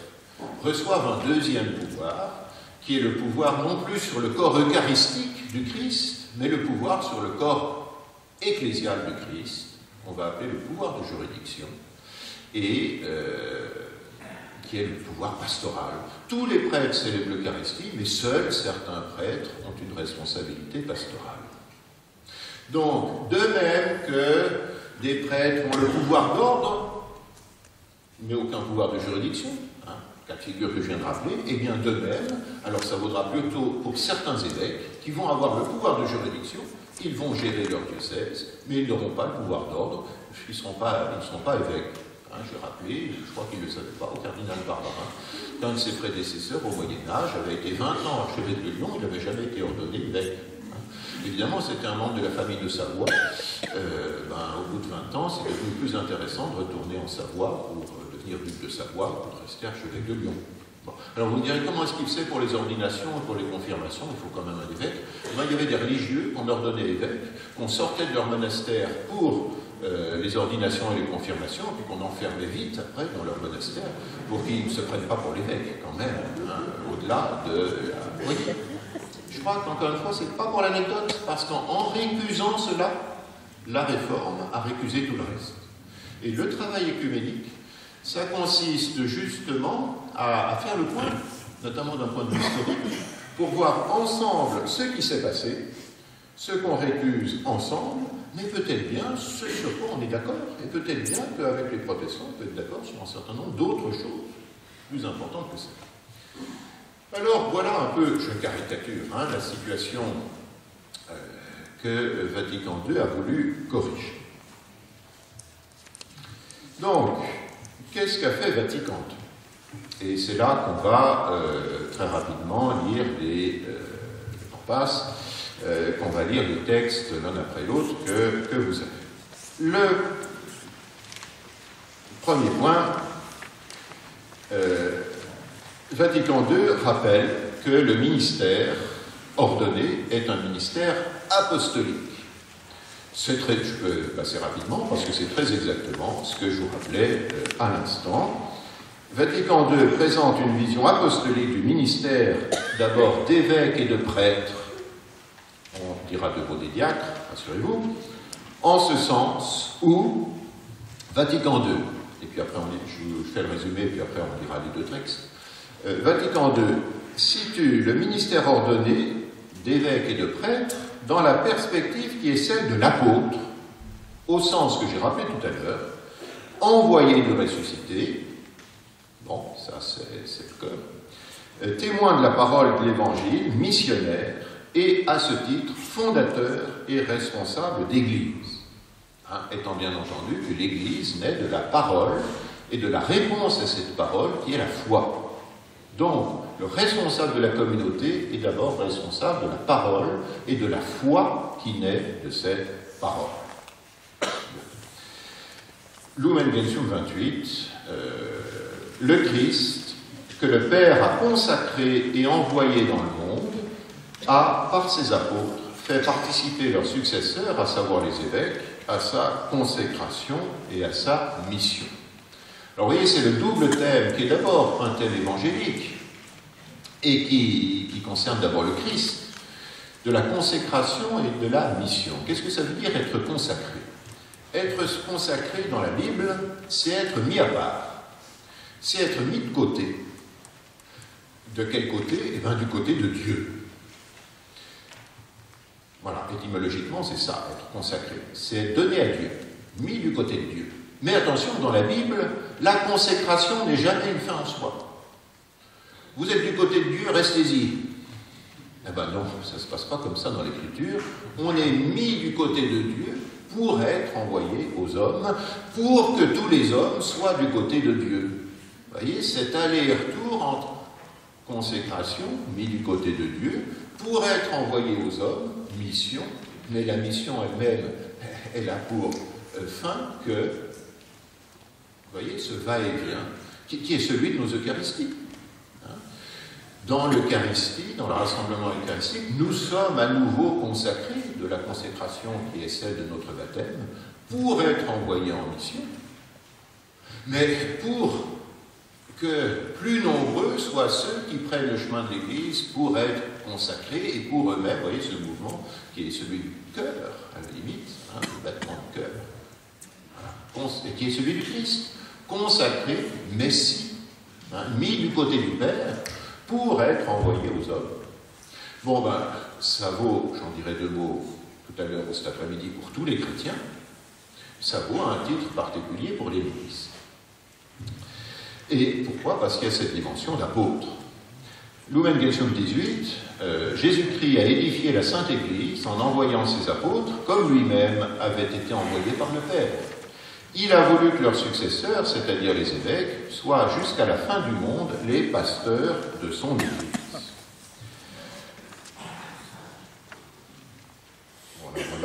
reçoivent un deuxième pouvoir, qui est le pouvoir non plus sur le corps eucharistique du Christ, mais le pouvoir sur le corps ecclésial du Christ, qu'on va appeler le pouvoir de juridiction, et qui est le pouvoir pastoral. Tous les prêtres célèbrent l'Eucharistie, mais seuls certains prêtres ont une responsabilité pastorale. Donc, de même que des prêtres ont le pouvoir d'ordre, mais aucun pouvoir de juridiction, cas de figure que je viens de rappeler, et bien de même, alors ça vaudra plutôt pour certains évêques qui vont avoir le pouvoir de juridiction, ils vont gérer leur diocèse, mais ils n'auront pas le pouvoir d'ordre, ils ne seront pas évêques. J'ai rappelé, je crois qu'il ne le savait pas, au cardinal Barbarin, qu'un de ses prédécesseurs au Moyen-Âge avait été 20 ans archevêque de Lyon, il n'avait jamais été ordonné évêque. Évidemment, c'était un membre de la famille de Savoie. Au bout de 20 ans, c'est devenu plus intéressant de retourner en Savoie pour devenir duc de Savoie, pour rester archevêque de Lyon. Bon. Alors vous me direz, comment est-ce qu'il faisait pour les ordinations et pour les confirmations? Il faut quand même un évêque. Il y avait des religieux qu'on ordonnait évêques, qu'on sortait de leur monastère pour les ordinations et les confirmations, puis qu'on enfermait vite après dans leur monastère, pour qu'ils ne se prennent pas pour l'évêque, quand même, hein, au-delà de... Oui. Je crois qu'encore une fois, c'est pas pour l'anecdote, parce qu'en récusant cela, la réforme a récusé tout le reste. Et le travail écuménique, ça consiste justement à faire le point, notamment d'un point de vue historique, pour voir ensemble ce qui s'est passé, ce qu'on récuse ensemble, mais peut-être bien ce sur quoi on est d'accord, et peut-être bien qu'avec les protestants, on peut être d'accord sur un certain nombre d'autres choses plus importantes que ça. Alors voilà un peu, je caricature, la situation que Vatican II a voulu corriger. Donc, qu'est-ce qu'a fait Vatican II? Et c'est là qu'on va très rapidement lire qu'on va lire les textes l'un après l'autre que vous avez. Le premier point, Vatican II rappelle que le ministère ordonné est un ministère apostolique. Je peux passer rapidement parce que c'est très exactement ce que je vous rappelais à l'instant. Vatican II présente une vision apostolique du ministère, d'abord d'évêques et de prêtres, on dira de mots des diacres, rassurez-vous, en ce sens où Vatican II, et puis après je vous fais le résumé, puis après on dira les deux textes, Vatican II situe le ministère ordonné d'évêques et de prêtres dans la perspective qui est celle de l'apôtre, au sens que j'ai rappelé tout à l'heure, envoyé de ressuscité, bon, ça c'est le cœur, témoin de la parole de l'Évangile, missionnaire, et à ce titre, fondateur et responsable d'Église. Étant bien entendu que l'Église naît de la parole et de la réponse à cette parole qui est la foi. Donc, le responsable de la communauté est d'abord responsable de la parole et de la foi qui naît de cette parole. Lumen Gentium 28, le Christ, que le Père a consacré et envoyé dans le monde, a, par ses apôtres, fait participer leurs successeurs, à savoir les évêques, à sa consécration et à sa mission. Alors vous voyez, c'est le double thème qui est d'abord un thème évangélique et qui concerne d'abord le Christ, de la consécration et de la mission. Qu'est-ce que ça veut dire être consacré? Être consacré dans la Bible, c'est être mis à part, c'est être mis de côté. De quel côté? Eh bien, du côté de Dieu. Voilà, étymologiquement, c'est ça, être consacré. C'est être donné à Dieu, mis du côté de Dieu. Mais attention, dans la Bible, la consécration n'est jamais une fin en soi. Vous êtes du côté de Dieu, restez-y. Eh bien non, ça ne se passe pas comme ça dans l'Écriture. On est mis du côté de Dieu pour être envoyé aux hommes, pour que tous les hommes soient du côté de Dieu. Vous voyez, cet aller-retour entre consécration, mis du côté de Dieu, pour être envoyé aux hommes, mission, mais la mission elle-même, elle a pour fin que, vous voyez, ce va-et-vient, qui est celui de nos Eucharisties. Dans l'Eucharistie, dans le rassemblement eucharistique, nous sommes à nouveau consacrés de la consécration qui est celle de notre baptême, pour être envoyés en mission, mais pour que plus nombreux soient ceux qui prennent le chemin de l'Église pour être consacrés et pour eux-mêmes, vous voyez, ce mouvement qui est celui du cœur, à la limite, le battement du cœur, voilà, et qui est celui du Christ, consacré, Messie, mis du côté du Père, pour être envoyé aux hommes. Bon, ça vaut, j'en dirai deux mots tout à l'heure, cet après-midi, pour tous les chrétiens, ça vaut un titre particulier pour l'Église. Et pourquoi? Parce qu'il y a cette dimension d'apôtre. Lumen Gentium 18, Jésus-Christ a édifié la Sainte Église en envoyant ses apôtres, comme lui-même avait été envoyé par le Père. Il a voulu que leurs successeurs, c'est-à-dire les évêques, soient jusqu'à la fin du monde les pasteurs de son Église.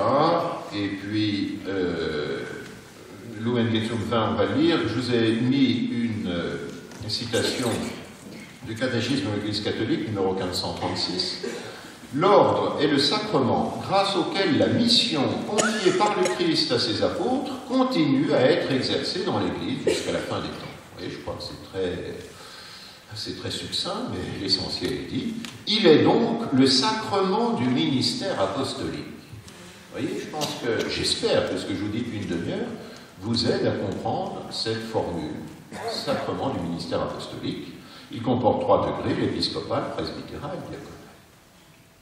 Voilà. Et puis, Lumen Gentium 20, on va le lire. Je vous ai mis une citation du catéchisme de l'Église catholique, numéro 1536. L'ordre est le sacrement grâce auquel la mission confiée par le Christ à ses apôtres continue à être exercée dans l'Église jusqu'à la fin des temps. Vous voyez, je crois que c'est très succinct, mais l'essentiel est dit. Il est donc le sacrement du ministère apostolique. Vous voyez, je pense que, j'espère que ce que je vous dis depuis une demi-heure vous aide à comprendre cette formule. Sacrement du ministère apostolique. Il comporte 3 degrés, l'épiscopat, le presbytéral et le diaconat.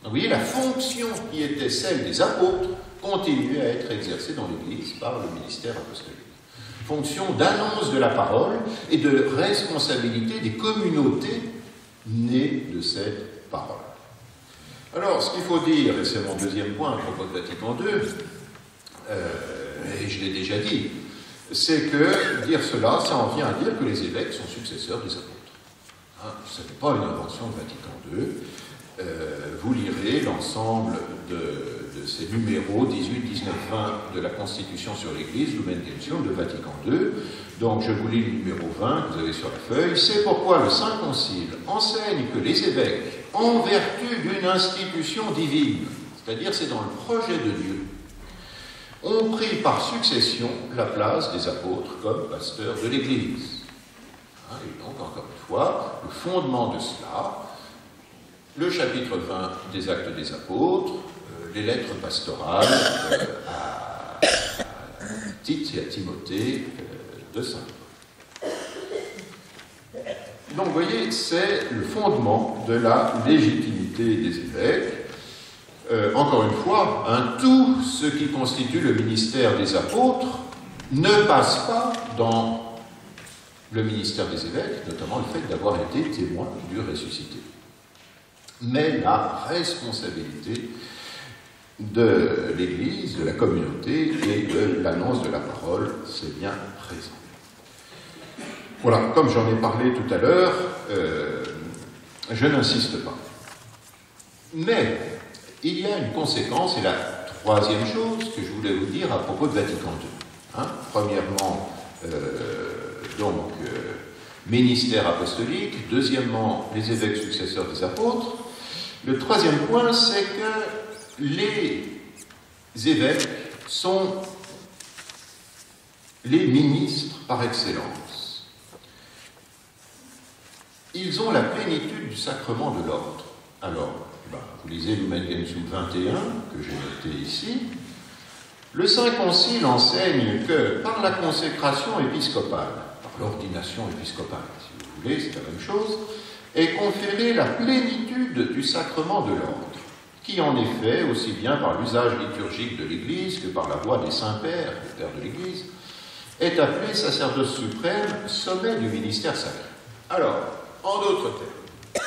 Vous voyez, la fonction qui était celle des apôtres continue à être exercée dans l'Église par le ministère apostolique. Fonction d'annonce de la parole et de responsabilité des communautés nées de cette parole. Alors, ce qu'il faut dire, et c'est mon deuxième point à propos de Vatican II, et je l'ai déjà dit, c'est que dire cela, ça en vient à dire que les évêques sont successeurs des apôtres. Hein, ce n'est pas une invention de Vatican II. Vous lirez l'ensemble de ces numéros 18, 19, 20 de la Constitution sur l'Église, Lumen Gentium, de Vatican II. Donc je vous lis le numéro 20 que vous avez sur la feuille. C'est pourquoi le Saint Concile enseigne que les évêques, en vertu d'une institution divine, c'est-à-dire c'est dans le projet de Dieu, ont pris par succession la place des apôtres comme pasteurs de l'Église. Hein, et donc, encore une fois, le fondement de cela, le chapitre 20 des Actes des Apôtres, les lettres pastorales à Tite et à Timothée de Saint Paul. Donc, vous voyez, c'est le fondement de la légitimité des évêques. Encore une fois, hein, tout ce qui constitue le ministère des apôtres ne passe pas dans le ministère des évêques, notamment le fait d'avoir été témoin du ressuscité. Mais la responsabilité de l'Église, de la communauté et de l'annonce de la parole, c'est bien présent. Voilà, comme j'en ai parlé tout à l'heure, je n'insiste pas. Mais il y a une conséquence, et la troisième chose que je voulais vous dire à propos de Vatican II. Hein, premièrement, ministère apostolique. Deuxièmement, les évêques successeurs des apôtres. Le troisième point, c'est que les évêques sont les ministres par excellence. Ils ont la plénitude du sacrement de l'ordre. Alors, vous lisez Lumen Gentium 21, que j'ai noté ici. Le Saint Concile enseigne que par la consécration épiscopale, par l'ordination épiscopale, si vous voulez, c'est la même chose, est conférée la plénitude du sacrement de l'ordre, qui en effet, aussi bien par l'usage liturgique de l'Église que par la voix des saints-pères, les pères de l'Église, est appelé sacerdoce suprême, sommet du ministère sacré. Alors, en d'autres termes,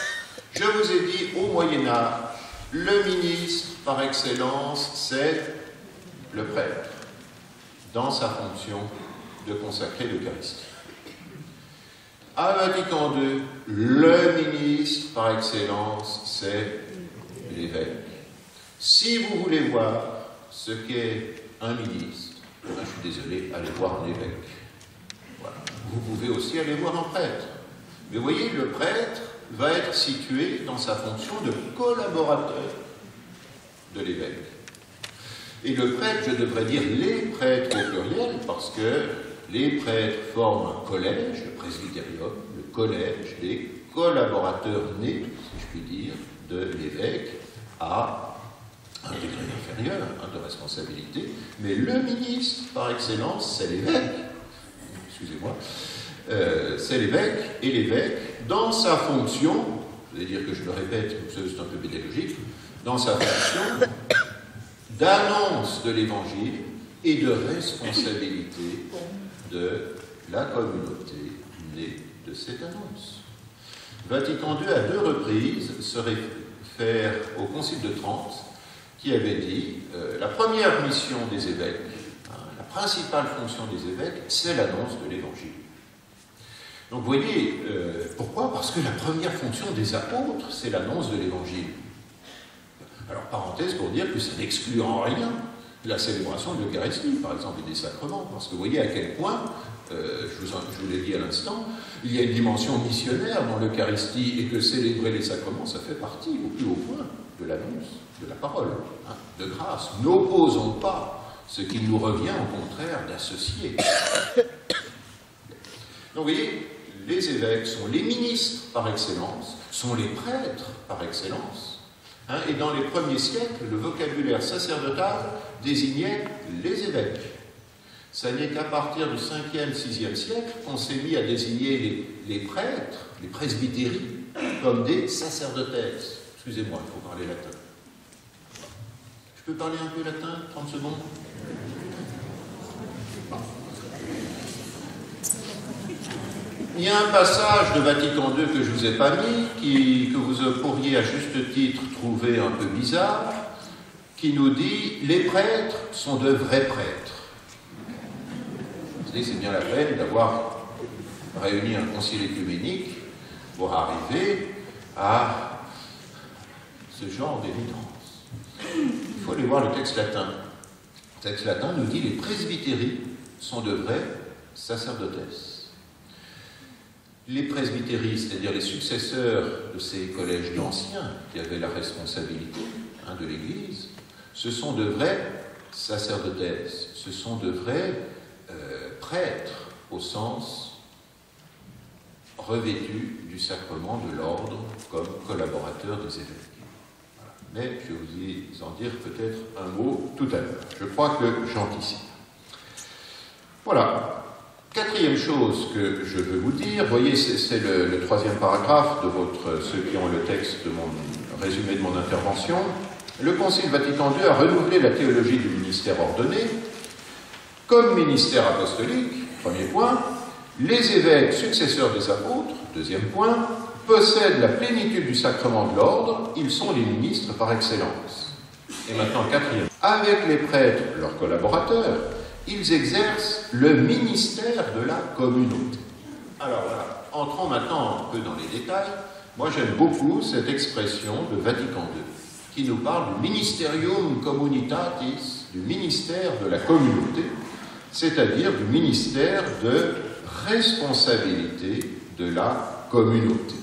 je vous ai dit, au Moyen-Âge, le ministre par excellence, c'est le prêtre, dans sa fonction de consacrer l'Eucharistie. À Vatican II, le ministre par excellence, c'est l'évêque. Si vous voulez voir ce qu'est un ministre, je suis désolé, allez voir un évêque. Voilà. Vous pouvez aussi aller voir un prêtre. Mais vous voyez, le prêtre va être situé dans sa fonction de collaborateur de l'évêque. Et le prêtre, je devrais dire les prêtres au pluriel, parce que les prêtres forment un collège, le presbytérium, le collège des collaborateurs nés, si je puis dire, de l'évêque à un degré inférieur de responsabilité. Mais le ministre, par excellence, c'est l'évêque. Excusez-moi. C'est l'évêque, et l'évêque, dans sa fonction, je vais dire que je le répète, comme ça c'est un peu pédagogique, dans sa fonction d'annonce de l'Évangile et de responsabilité de la communauté née de cette annonce. Vatican II, à 2 reprises, se réfère au Concile de Trente, qui avait dit la première mission des évêques, la principale fonction des évêques, c'est l'annonce de l'Évangile. Donc vous voyez, pourquoi? Parce que la première fonction des apôtres, c'est l'annonce de l'Évangile. Alors, parenthèse pour dire que ça n'exclut en rien la célébration de l'Eucharistie, par exemple, et des sacrements, parce que vous voyez à quel point, je vous l'ai dit à l'instant, il y a une dimension missionnaire dans l'Eucharistie, et que célébrer les sacrements, ça fait partie, au plus haut point, de l'annonce, de la parole, hein, de grâce. N'opposons pas ce qui nous revient, au contraire, d'associer. Donc, vous voyez, les évêques sont les ministres par excellence, sont les prêtres par excellence. Hein, et dans les premiers siècles, le vocabulaire sacerdotal désignait les évêques. Ça n'est qu'à partir du 5e, 6e siècle qu'on s'est mis à désigner les prêtres, les presbytéries, comme des sacerdotesses. Excusez-moi, il faut parler latin. Je peux parler un peu latin, 30 secondes? Il y a un passage de Vatican II que je ne vous ai pas mis, que vous pourriez à juste titre trouver un peu bizarre, qui nous dit « Les prêtres sont de vrais prêtres ». Vous savez, c'est bien la peine d'avoir réuni un concile œcuménique pour arriver à ce genre d'évidence. Il faut aller voir le texte latin. Le texte latin nous dit « Les presbytéries sont de vraies sacerdotesses ». Les presbytéries, c'est-à-dire les successeurs de ces collèges d'anciens qui avaient la responsabilité de l'Église, ce sont de vraies sacerdotesses, ce sont de vrais prêtres au sens revêtus du sacrement de l'ordre comme collaborateurs des évêques. Voilà. Mais je vais vous en dire peut-être un mot tout à l'heure. Je crois que j'anticipe. Voilà. Quatrième chose que je veux vous dire, vous voyez, c'est le troisième paragraphe de ceux qui ont le texte de mon résumé de mon intervention. Le Concile Vatican II a renouvelé la théologie du ministère ordonné comme ministère apostolique, premier point. Les évêques successeurs des apôtres, deuxième point, possèdent la plénitude du sacrement de l'ordre, ils sont les ministres par excellence. Et maintenant, quatrième, avec les prêtres, leurs collaborateurs, ils exercent le ministère de la communauté. Alors voilà, entrons maintenant un peu dans les détails. Moi j'aime beaucoup cette expression de Vatican II, qui nous parle du ministerium communitatis, du ministère de la communauté, c'est-à-dire du ministère de responsabilité de la communauté.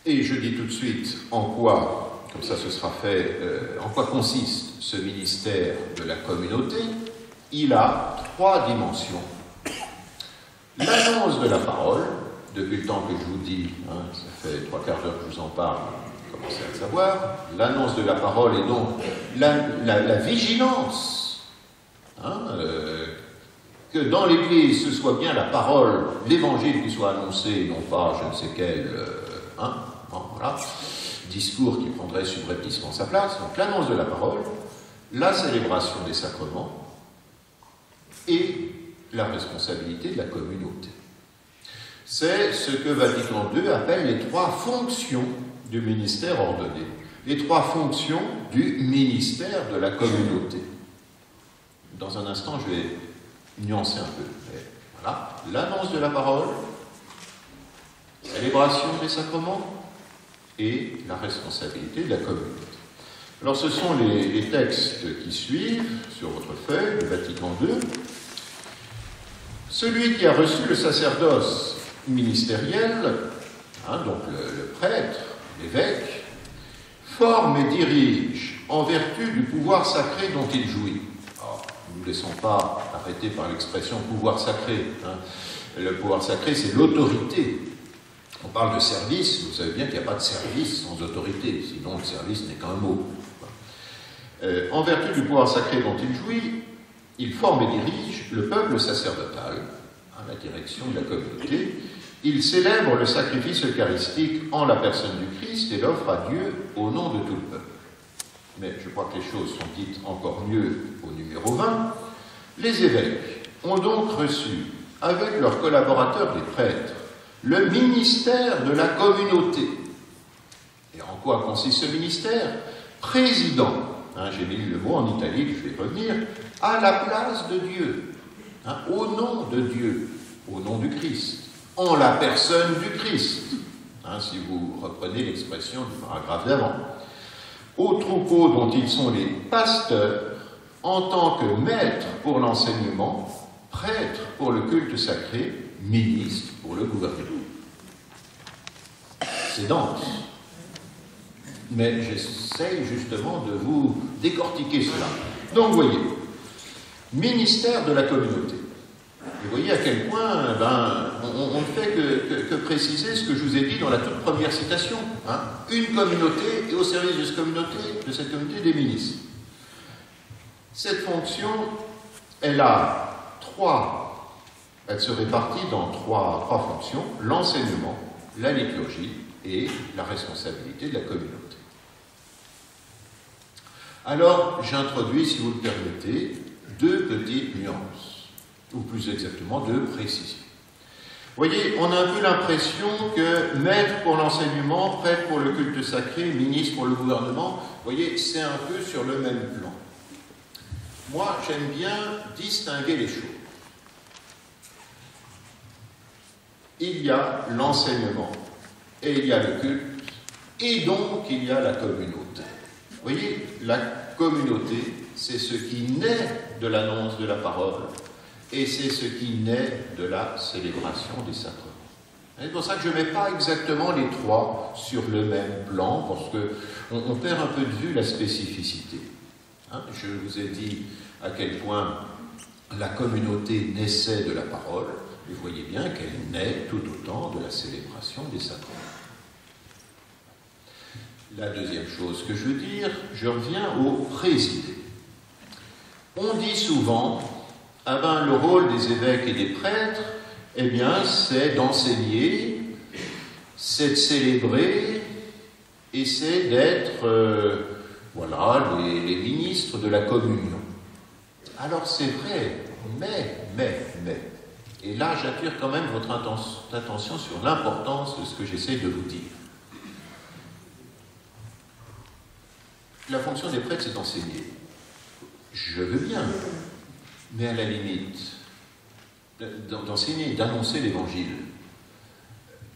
Et je dis tout de suite en quoi, comme ça ce sera fait, en quoi consiste ce ministère de la communauté. Il a trois dimensions. L'annonce de la parole, depuis le temps que je vous dis, ça fait 3/4 d'heure que je vous en parle, vous commencez à le savoir, l'annonce de la parole est donc la vigilance, que dans l'Église ce soit bien la parole, l'Évangile qui soit annoncé, non pas je ne sais quel, voilà, discours qui prendrait subrepticement sa place. Donc l'annonce de la parole, la célébration des sacrements et la responsabilité de la communauté. C'est ce que Vatican II appelle les trois fonctions du ministère ordonné, les trois fonctions du ministère de la communauté. Dans un instant, je vais nuancer un peu. Mais voilà, l'annonce de la parole, célébration des sacrements et la responsabilité de la communauté. Alors ce sont les textes qui suivent sur votre feuille, le Vatican II. Celui qui a reçu le sacerdoce ministériel, donc le prêtre, l'évêque, forme et dirige en vertu du pouvoir sacré dont il jouit. Alors, nous ne laissons pas arrêter par l'expression pouvoir sacré. Le pouvoir sacré, c'est l'autorité. On parle de service, vous savez bien qu'il n'y a pas de service sans autorité, sinon le service n'est qu'un mot. En vertu du pouvoir sacré dont il jouit, il forme et dirige le peuple sacerdotal, à la direction de la communauté. Il célèbre le sacrifice eucharistique en la personne du Christ et l'offre à Dieu au nom de tout le peuple. Mais je crois que les choses sont dites encore mieux au numéro 20. Les évêques ont donc reçu, avec leurs collaborateurs les prêtres, le ministère de la communauté. Et en quoi consiste ce ministère? Président, j'ai mis le mot en italique, je vais revenir, à la place de Dieu, au nom de Dieu, au nom du Christ, en la personne du Christ, si vous reprenez l'expression du paragraphe d'avant. au troupeau dont ils sont les pasteurs, en tant que maîtres pour l'enseignement, prêtres pour le culte sacré, ministres pour le gouvernement. C'est dense. Mais j'essaye justement de vous décortiquer cela. Donc, vous voyez, ministère de la communauté. Vous voyez à quel point on ne fait que préciser ce que je vous ai dit dans la toute première citation. Hein. Une communauté et au service de cette communauté des ministres. Cette fonction, elle se répartit dans trois fonctions, l'enseignement, la liturgie et la responsabilité de la communauté. Alors, j'introduis, si vous le permettez, deux petites nuances, ou plus exactement deux précisions. Vous voyez, on a un peu l'impression que maître pour l'enseignement, prêtre pour le culte sacré, ministre pour le gouvernement, vous voyez, c'est un peu sur le même plan. Moi, j'aime bien distinguer les choses. Il y a l'enseignement, et il y a le culte, et donc il y a la communauté. Vous voyez, la communauté, c'est ce qui naît de l'annonce de la parole, et c'est ce qui naît de la célébration des sacrements. C'est pour ça que je ne mets pas exactement les trois sur le même plan, parce qu'on perd un peu de vue la spécificité. Hein, je vous ai dit à quel point la communauté naissait de la parole, et vous voyez bien qu'elle naît tout autant de la célébration des sacrements. La deuxième chose que je veux dire, je reviens au présider. On dit souvent, le rôle des évêques et des prêtres, eh bien, c'est d'enseigner, c'est de célébrer, et c'est d'être, les ministres de la communion. Alors c'est vrai, mais, et là j'attire quand même votre attention sur l'importance de ce que j'essaie de vous dire. La fonction des prêtres, c'est d'enseigner. Je veux bien, mais à la limite, d'enseigner, d'annoncer l'Évangile.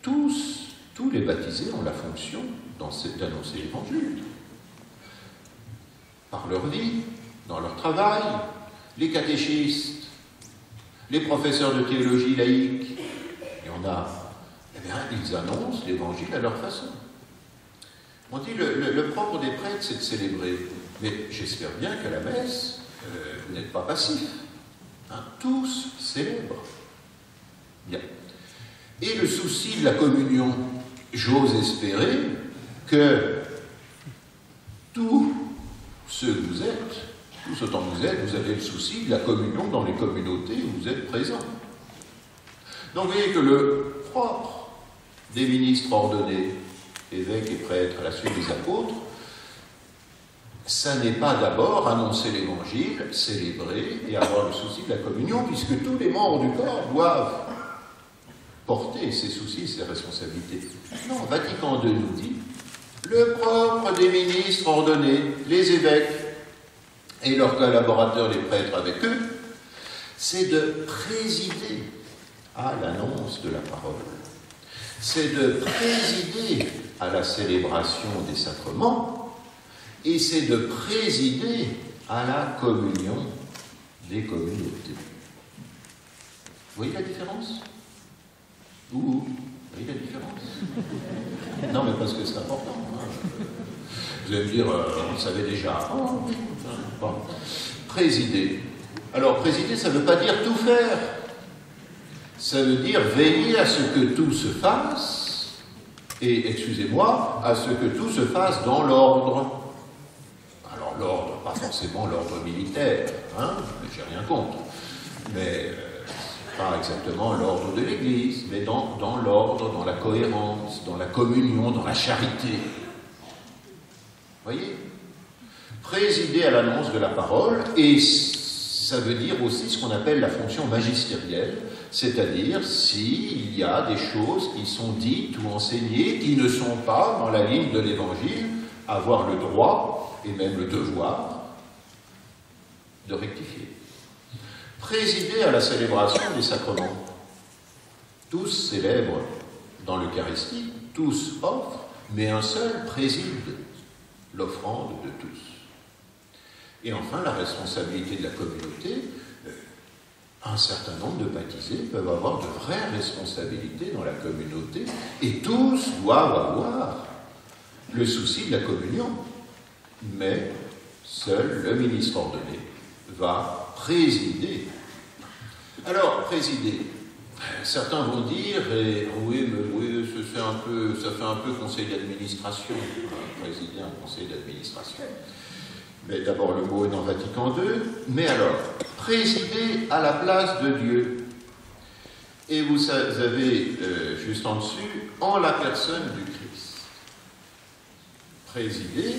Tous les baptisés ont la fonction d'annoncer l'Évangile. Par leur vie, dans leur travail, les catéchistes, les professeurs de théologie laïque, il y en a, ils annoncent l'Évangile à leur façon. On dit le propre des prêtres, c'est de célébrer. Mais j'espère bien qu'à la messe, vous n'êtes pas passifs. Hein, tous célèbrent. Bien. Et le souci de la communion, j'ose espérer que tous ceux que vous êtes, tous autant que vous êtes, vous avez le souci de la communion dans les communautés où vous êtes présents. Donc vous voyez que le propre des ministres ordonnés, évêques et prêtres à la suite des apôtres, ça n'est pas d'abord annoncer l'Évangile, célébrer et avoir le souci de la communion, puisque tous les membres du corps doivent porter ses soucis, ses responsabilités. Non, Vatican II nous dit, le propre des ministres ordonnés, les évêques et leurs collaborateurs, les prêtres avec eux, c'est de présider à l'annonce de la parole. C'est de présider à la célébration des sacrements, et c'est de présider à la communion des communautés. Vous voyez la différence? Vous voyez la différence? Non, mais parce que c'est important. Hein. Vous allez me dire, on le savait déjà. Bon. Présider. Alors, présider, ça ne veut pas dire tout faire. Ça veut dire veiller à ce que tout se fasse, et, excusez-moi, à ce que tout se fasse dans l'ordre. Alors, l'ordre, pas forcément l'ordre militaire, hein, j'ai rien contre, mais pas exactement l'ordre de l'Église, mais dans l'ordre, dans la cohérence, dans la communion, dans la charité. Voyez? Présider à l'annonce de la parole, et ça veut dire aussi ce qu'on appelle la fonction magistérielle, c'est-à-dire s'il y a des choses qui sont dites ou enseignées qui ne sont pas dans la ligne de l'Évangile, avoir le droit et même le devoir de rectifier. Présider à la célébration des sacrements. Tous célèbrent dans l'Eucharistie, tous offrent, mais un seul préside. l'offrande de tous. Et enfin, la responsabilité de la communauté. Un certain nombre de baptisés peuvent avoir de vraies responsabilités dans la communauté, et tous doivent avoir le souci de la communion. Mais seul le ministre ordonné va présider. Alors, présider, certains vont dire, oui, mais oui, ça fait un peu conseil d'administration, présider un conseil d'administration. Mais d'abord, le mot est dans Vatican II. Mais alors, présider à la place de Dieu. Et vous avez, juste en dessus, en la personne du Christ. Présider,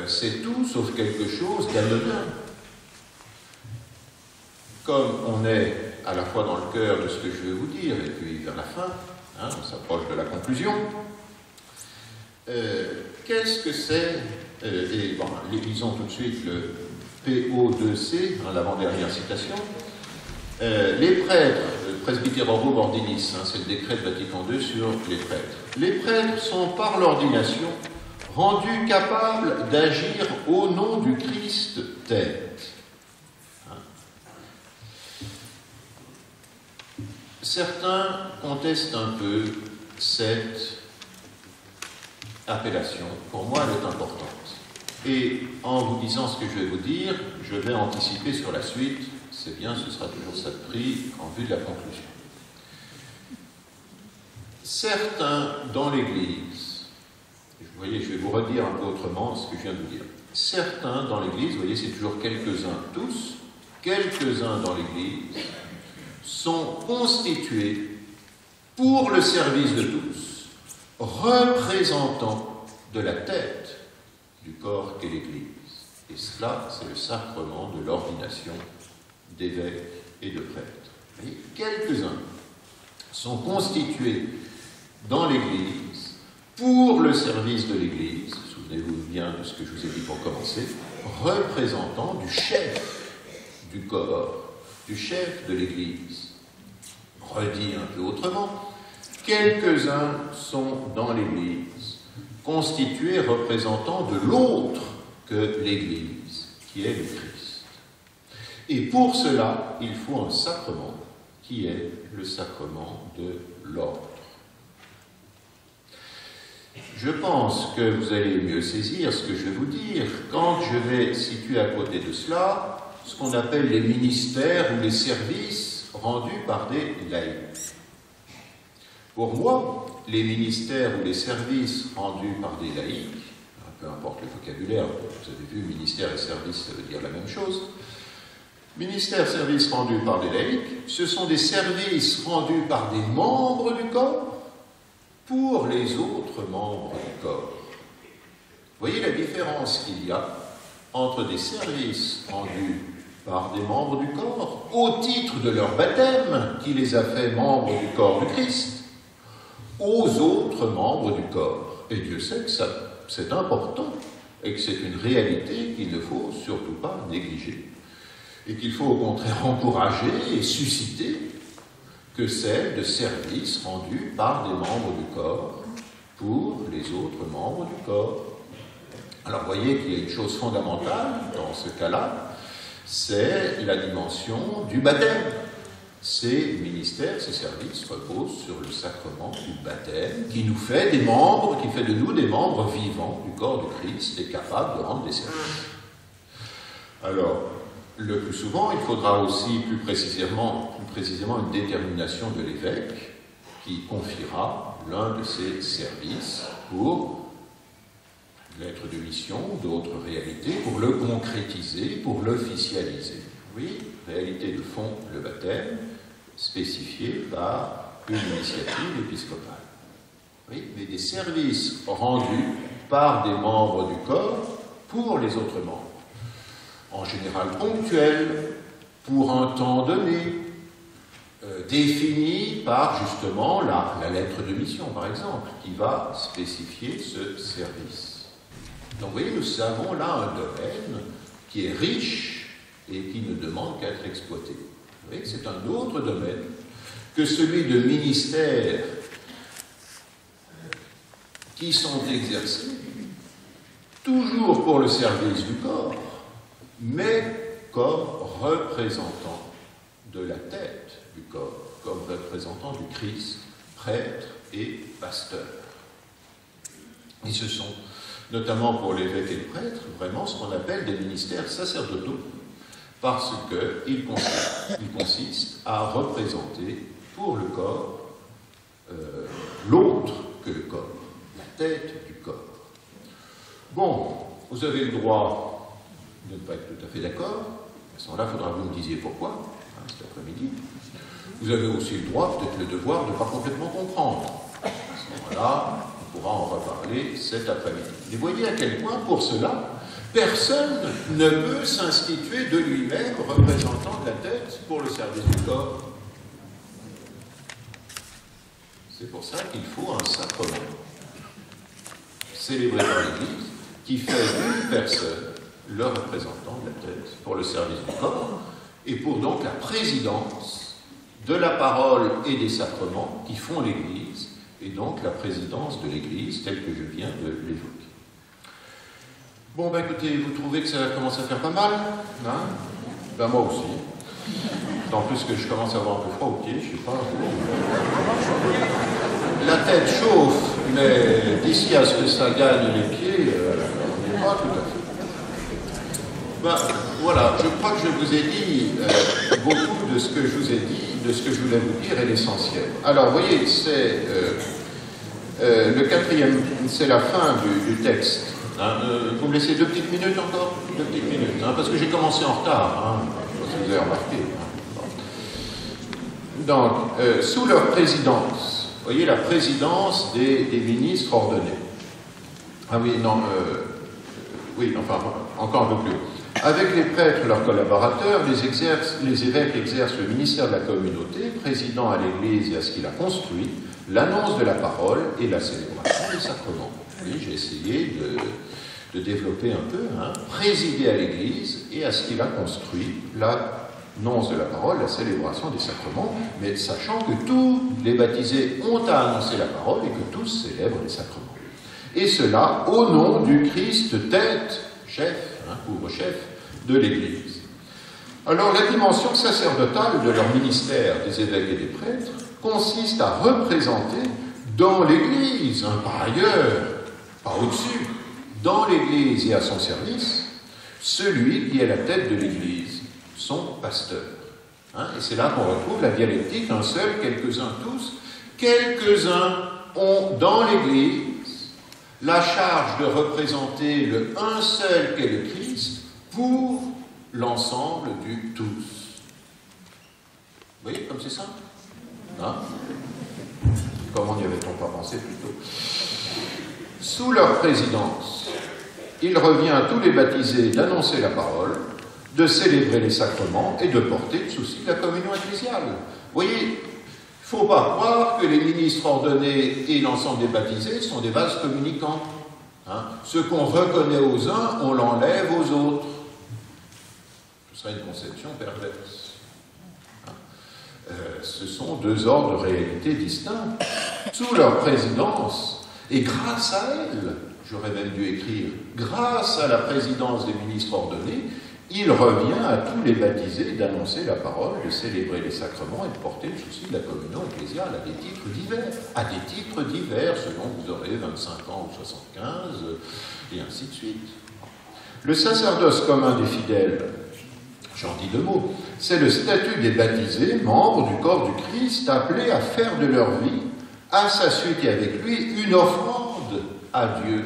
c'est tout sauf quelque chose d'anodin. Comme on est à la fois dans le cœur de ce que je vais vous dire, et puis vers la fin, on s'approche de la conclusion, qu'est-ce que c'est et bon, lisons tout de suite le PO2C, l'avant-dernière citation. Les prêtres, Presbyterorum Ordinis, c'est le décret de Vatican II sur les prêtres. Les prêtres sont par l'ordination rendus capables d'agir au nom du Christ tête. Certains contestent un peu cette appellation. Pour moi, elle est importante. Et en vous disant ce que je vais vous dire, je vais anticiper sur la suite. C'est bien, ce sera toujours ça de prix en vue de la conclusion. Certains dans l'Église, vous voyez, je vais vous redire un peu autrement ce que je viens de vous dire. Certains dans l'Église, vous voyez, c'est toujours quelques-uns, tous, quelques-uns dans l'Église sont constitués pour le service de tous, représentants de la tête du corps qu'est l'Église. Et cela, c'est le sacrement de l'ordination d'évêques et de prêtres. Et quelques-uns sont constitués dans l'Église pour le service de l'Église, souvenez-vous bien de ce que je vous ai dit pour commencer, représentants du chef du corps, du chef de l'Église. Redit un peu autrement, quelques-uns sont dans l'Église, constitués représentants de l'autre que l'Église, qui est le Christ. Et pour cela, il faut un sacrement, qui est le sacrement de l'ordre. Je pense que vous allez mieux saisir ce que je vais vous dire quand je vais situer à côté de cela ce qu'on appelle les ministères ou les services rendus par des laïcs. Pour moi, les ministères ou les services rendus par des laïcs, peu importe le vocabulaire, vous avez vu, ministère et service, ça veut dire la même chose. Ministère, services rendus par des laïcs, ce sont des services rendus par des membres du corps pour les autres membres du corps. Vous voyez la différence qu'il y a entre des services rendus par des membres du corps, au titre de leur baptême, qui les a fait membres du corps du Christ, aux autres membres du corps. Et Dieu sait que c'est important, et que c'est une réalité qu'il ne faut surtout pas négliger, et qu'il faut au contraire encourager et susciter, que celle de services rendus par des membres du corps pour les autres membres du corps. Alors vous voyez qu'il y a une chose fondamentale dans ce cas-là, c'est la dimension du baptême. Ces ministères, ces services reposent sur le sacrement du baptême qui nous fait des membres, qui fait de nous des membres vivants du corps du Christ et capables de rendre des services. Alors, le plus souvent, il faudra aussi plus précisément une détermination de l'évêque qui confiera l'un de ces services pour lettre de mission, d'autres réalités, pour le concrétiser, pour l'officialiser. Oui, réalité de fond, le baptême, spécifié par une initiative épiscopale. Oui, mais des services rendus par des membres du corps pour les autres membres. En général ponctuels, pour un temps donné, définis par justement la lettre de mission, par exemple, qui va spécifier ce service. Donc vous voyez, nous avons là un domaine qui est riche et qui ne demande qu'à être exploité. Vous voyez, c'est un autre domaine que celui de ministères qui sont exercés toujours pour le service du corps, mais comme représentant de la tête du corps, comme représentant du Christ, prêtre et pasteur. Et ce sont, notamment pour l'évêque et le prêtre, vraiment ce qu'on appelle des ministères sacerdotaux, parce qu'ils consistent à représenter pour le corps l'autre que le corps, la tête du corps. Bon, vous avez le droit de ne pas être tout à fait d'accord. À ce moment-là, il faudra que vous me disiez pourquoi, cet après-midi. Vous avez aussi le droit, peut-être le devoir, de ne pas complètement comprendre. À ce moment-là, on pourra en reparler cet après-midi. Et voyez à quel point, pour cela, personne ne peut s'instituer de lui-même représentant de la tête pour le service du corps. C'est pour ça qu'il faut un sacrement célébré dans l'Église qui fait d'une personne le représentant de la tête pour le service du corps et pour donc la présidence de la parole et des sacrements qui font l'Église et donc la présidence de l'Église telle que je viens de l'évoquer. Bon, ben écoutez, vous trouvez que ça commence à faire pas mal, hein? Ben moi aussi. En plus que je commence à avoir un peu froid aux pieds, je sais pas. La tête chauffe, mais d'ici à ce que ça gagne les pieds, on n'est pas tout à fait. Ben, voilà, je crois que je vous ai dit beaucoup de ce que je vous ai dit, de ce que je voulais vous dire est l'essentiel. Alors, vous voyez, c'est le quatrième, c'est la fin du texte. Hein, vous me laissez 2 petites minutes encore? 2 petites minutes, hein, parce que j'ai commencé en retard, hein, si vous avez remarqué. Hein. Donc, sous leur présidence, vous voyez la présidence des ministres ordonnés. Ah oui, non, oui, enfin, encore un peu plus haut. Avec les prêtres et leurs collaborateurs, les évêques exercent le ministère de la communauté, présidant à l'Église et à ce qu'il a construit, l'annonce de la parole et la célébration des sacrements. Oui, j'ai essayé de développer un peu, hein, présider à l'Église et à ce qu'il a construit, l'annonce de la parole, la célébration des sacrements, mais sachant que tous les baptisés ont à annoncer la parole et que tous célèbrent les sacrements. Et cela au nom du Christ, tête, chef, couvre-chef de l'Église. Alors la dimension sacerdotale de leur ministère des évêques et des prêtres consiste à représenter dans l'Église, pas ailleurs, pas au-dessus, dans l'Église et à son service, celui qui est la tête de l'Église, son pasteur. Et c'est là qu'on retrouve la dialectique, un seul, quelques-uns tous. Quelques-uns ont dans l'Église la charge de représenter le un seul qu'est le Christ pour l'ensemble du tous. Vous voyez comme c'est ça? Comment n'y avait-on pas pensé plus tôt? Sous leur présidence, il revient à tous les baptisés d'annoncer la parole, de célébrer les sacrements et de porter le souci de la communion ecclésiale. Vous voyez, il ne faut pas croire que les ministres ordonnés et l'ensemble des baptisés sont des vases communicants. Ce qu'on reconnaît aux uns, on l'enlève aux autres. Ce serait une conception perverse. Ce sont 2 ordres de réalité distincts. Sous leur présidence, et grâce à elle, j'aurais même dû écrire, grâce à la présidence des ministres ordonnés, il revient à tous les baptisés d'annoncer la parole, de célébrer les sacrements et de porter le souci de la communion ecclésiale à des titres divers. À des titres divers, selon que vous aurez 25 ans ou 75, et ainsi de suite. Le sacerdoce commun des fidèles, j'en dis 2 mots, c'est le statut des baptisés, membres du corps du Christ, appelés à faire de leur vie, à sa suite et avec lui, une offrande à Dieu,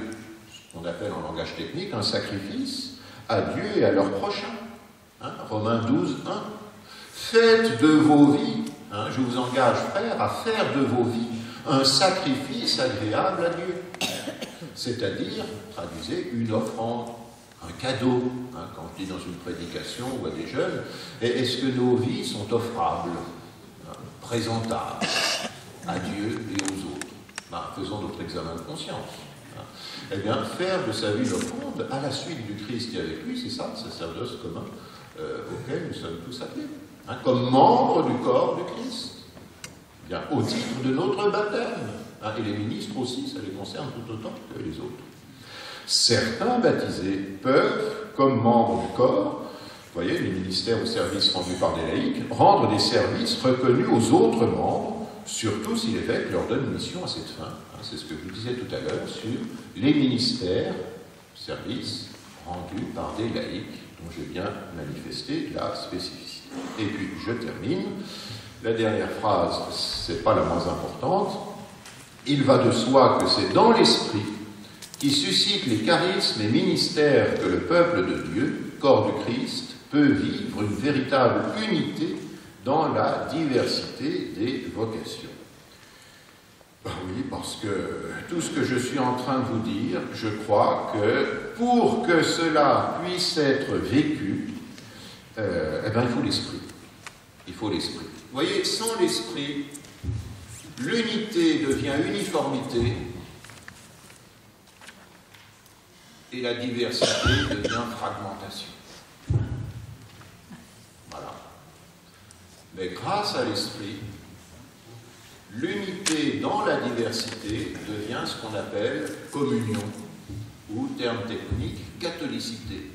ce qu'on appelle en langage technique un sacrifice, à Dieu et à leur prochain. Romains 12, 1. Faites de vos vies, je vous engage, frères, à faire de vos vies un sacrifice agréable à Dieu. C'est-à-dire, traduisez, une offrande, un cadeau. Quand je dis dans une prédication ou à des jeunes, est-ce que nos vies sont offrables, présentables à Dieu et aux autres? Faisons notre examen de conscience. Eh bien, faire de sa vie l'offrande à la suite du Christ et avec lui, c'est ça le sacerdoce commun auquel nous sommes tous appelés. Comme membres du corps du Christ. Bien, au titre de notre baptême. Et les ministres aussi, ça les concerne tout autant que les autres. Certains baptisés peuvent, comme membres du corps, vous voyez, les ministères ou services rendus par des laïcs, rendre des services reconnus aux autres membres, surtout si l'évêque leur donne mission à cette fin. C'est ce que je vous disais tout à l'heure sur les ministères, services rendus par des laïcs, dont j'ai bien manifesté la spécificité. Et puis, je termine. La dernière phrase, c'est pas la moins importante. Il va de soi que c'est dans l'esprit qui suscite les charismes et ministères que le peuple de Dieu, corps du Christ, peut vivre une véritable unité dans la diversité des vocations. Ben oui, parce que tout ce que je suis en train de vous dire, je crois que pour que cela puisse être vécu, eh ben, il faut l'esprit. Il faut l'esprit. Vous voyez, sans l'esprit, l'unité devient uniformité et la diversité devient fragmentation. Voilà. Mais grâce à l'esprit, l'unité dans la diversité devient ce qu'on appelle communion, ou terme technique, catholicité.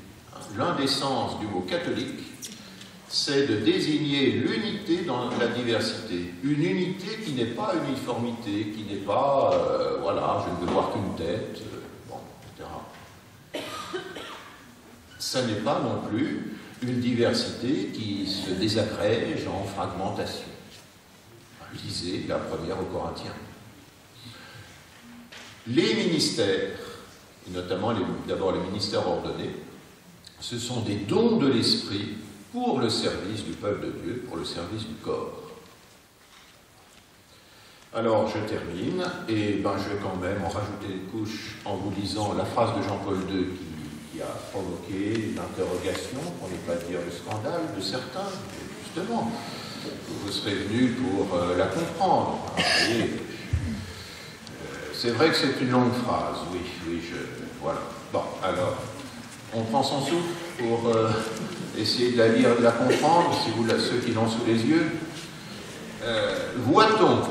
L'un des sens du mot catholique, c'est de désigner l'unité dans la diversité. Une unité qui n'est pas uniformité, qui n'est pas, voilà, je ne veux voir qu'une tête, bon, etc. Ça n'est pas non plus une diversité qui se désagrège en fragmentation. Lisez la première aux Corinthiens. Les ministères, et notamment d'abord les ministères ordonnés, ce sont des dons de l'esprit pour le service du peuple de Dieu, pour le service du corps. Alors je termine, et ben, je vais quand même en rajouter une couche en vous lisant la phrase de Jean-Paul II qui a provoqué l'interrogation, pour ne pas dire le scandale de certains, justement. Vous serez venus pour la comprendre. C'est vrai que c'est une longue phrase, oui, voilà. Bon, alors, on prend son souffle pour essayer de la lire, de la comprendre, si vous, ceux qui l'ont sous les yeux. Voit-on,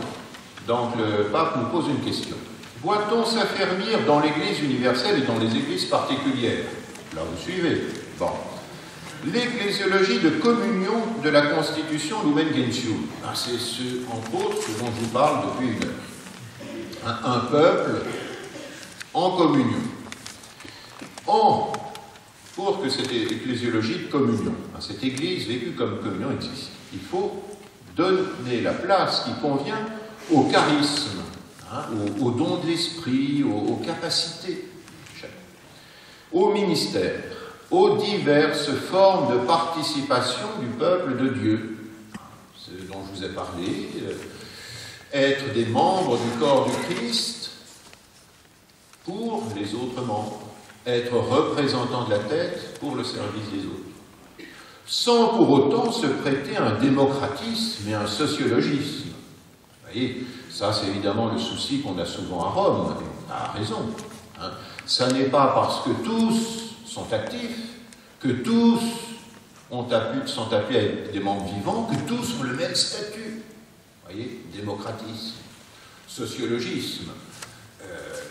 donc le pape nous pose une question, voit-on s'affermir dans l'Église universelle et dans les églises particulières? Là, vous suivez. Bon. L'ecclésiologie de communion de la Constitution Lumen Gentium. C'est ce, entre autres, ce dont je vous parle depuis une heure. Un peuple en communion. Pour que cette ecclésiologie de communion, cette Église vécue comme communion existe, il faut donner la place qui convient au charisme, au don de l'esprit, aux capacités, au ministère, aux diverses formes de participation du peuple de Dieu, ce dont je vous ai parlé, être des membres du corps du Christ pour les autres membres, être représentant de la tête pour le service des autres, sans pour autant se prêter à un démocratisme et un sociologisme. Vous voyez, ça c'est évidemment le souci qu'on a souvent à Rome, et à raison. Ça n'est pas parce que tous sont actifs, que tous sont appelés à être des membres vivants, que tous ont le même statut. Vous voyez, démocratisme, sociologisme,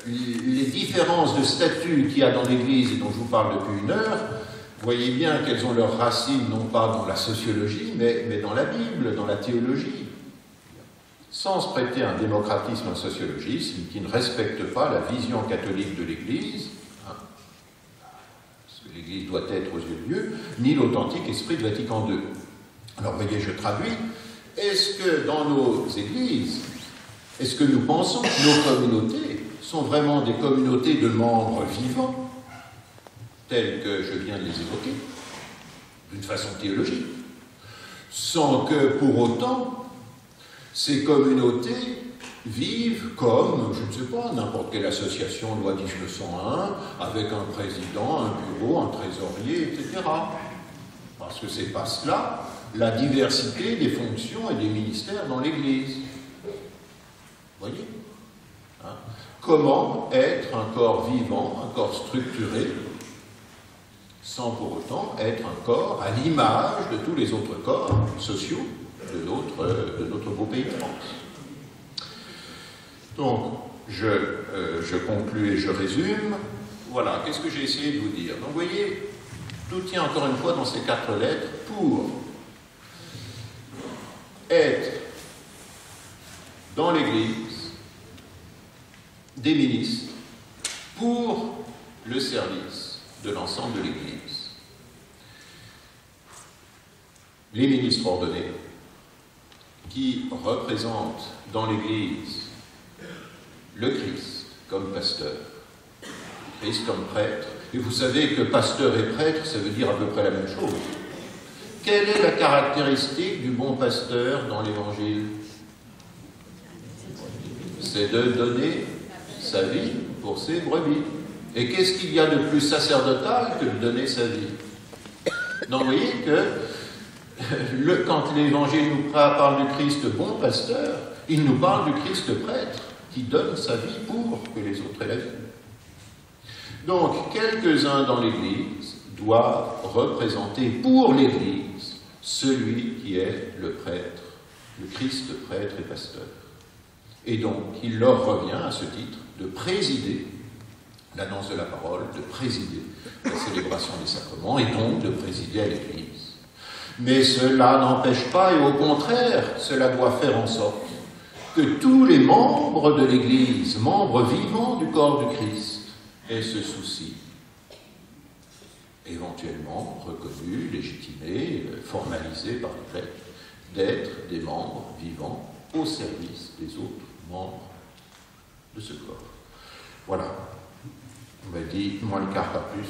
les différences de statut qu'il y a dans l'Église et dont je vous parle depuis une heure, vous voyez bien qu'elles ont leurs racines non pas dans la sociologie, mais dans la Bible, dans la théologie. Sans se prêter à un démocratisme, un sociologisme qui ne respecte pas la vision catholique de l'Église, l'Église doit être aux yeux de Dieu, ni l'authentique esprit de Vatican II. Alors, voyez, je traduis. Est-ce que dans nos églises, est-ce que nous pensons que nos communautés sont vraiment des communautés de membres vivants, tels que je viens de les évoquer, d'une façon théologique, sans que, pour autant, ces communautés vivent comme, je ne sais pas, n'importe quelle association, loi 1901, avec un président, un bureau, un trésorier, etc. Parce que c'est pas cela, la diversité des fonctions et des ministères dans l'Église. Vous voyez ? Comment être un corps vivant, un corps structuré, sans pour autant être un corps à l'image de tous les autres corps sociaux de notre beau pays de France. Donc, je conclue et je résume. voilà, qu'est-ce que j'ai essayé de vous dire? Donc, vous voyez, tout tient encore une fois dans ces 4 lettres. Pour être dans l'Église des ministres pour le service de l'ensemble de l'Église. Les ministres ordonnés qui représentent dans l'Église le Christ comme pasteur, Christ comme prêtre. Et vous savez que pasteur et prêtre, ça veut dire à peu près la même chose. Quelle est la caractéristique du bon pasteur dans l'Évangile? C'est de donner sa vie pour ses brebis. Et qu'est-ce qu'il y a de plus sacerdotal que de donner sa vie? Donc vous voyez que quand l'Évangile nous parle du Christ bon pasteur, il nous parle du Christ prêtre qui donne sa vie pour que les autres aient la vie. Donc, quelques-uns dans l'Église doivent représenter pour l'Église celui qui est le prêtre, le Christ prêtre et pasteur. Et donc, il leur revient à ce titre de présider l'annonce de la parole, de présider la célébration des sacrements et donc de présider à l'Église. Mais cela n'empêche pas, et au contraire, cela doit faire en sorte que tous les membres de l'Église, membres vivants du corps du Christ, aient ce souci, éventuellement reconnu, légitimé, formalisé par les prêtres, d'être des membres vivants au service des autres membres de ce corps. Voilà. On m'a dit, moins le quart, pas plus.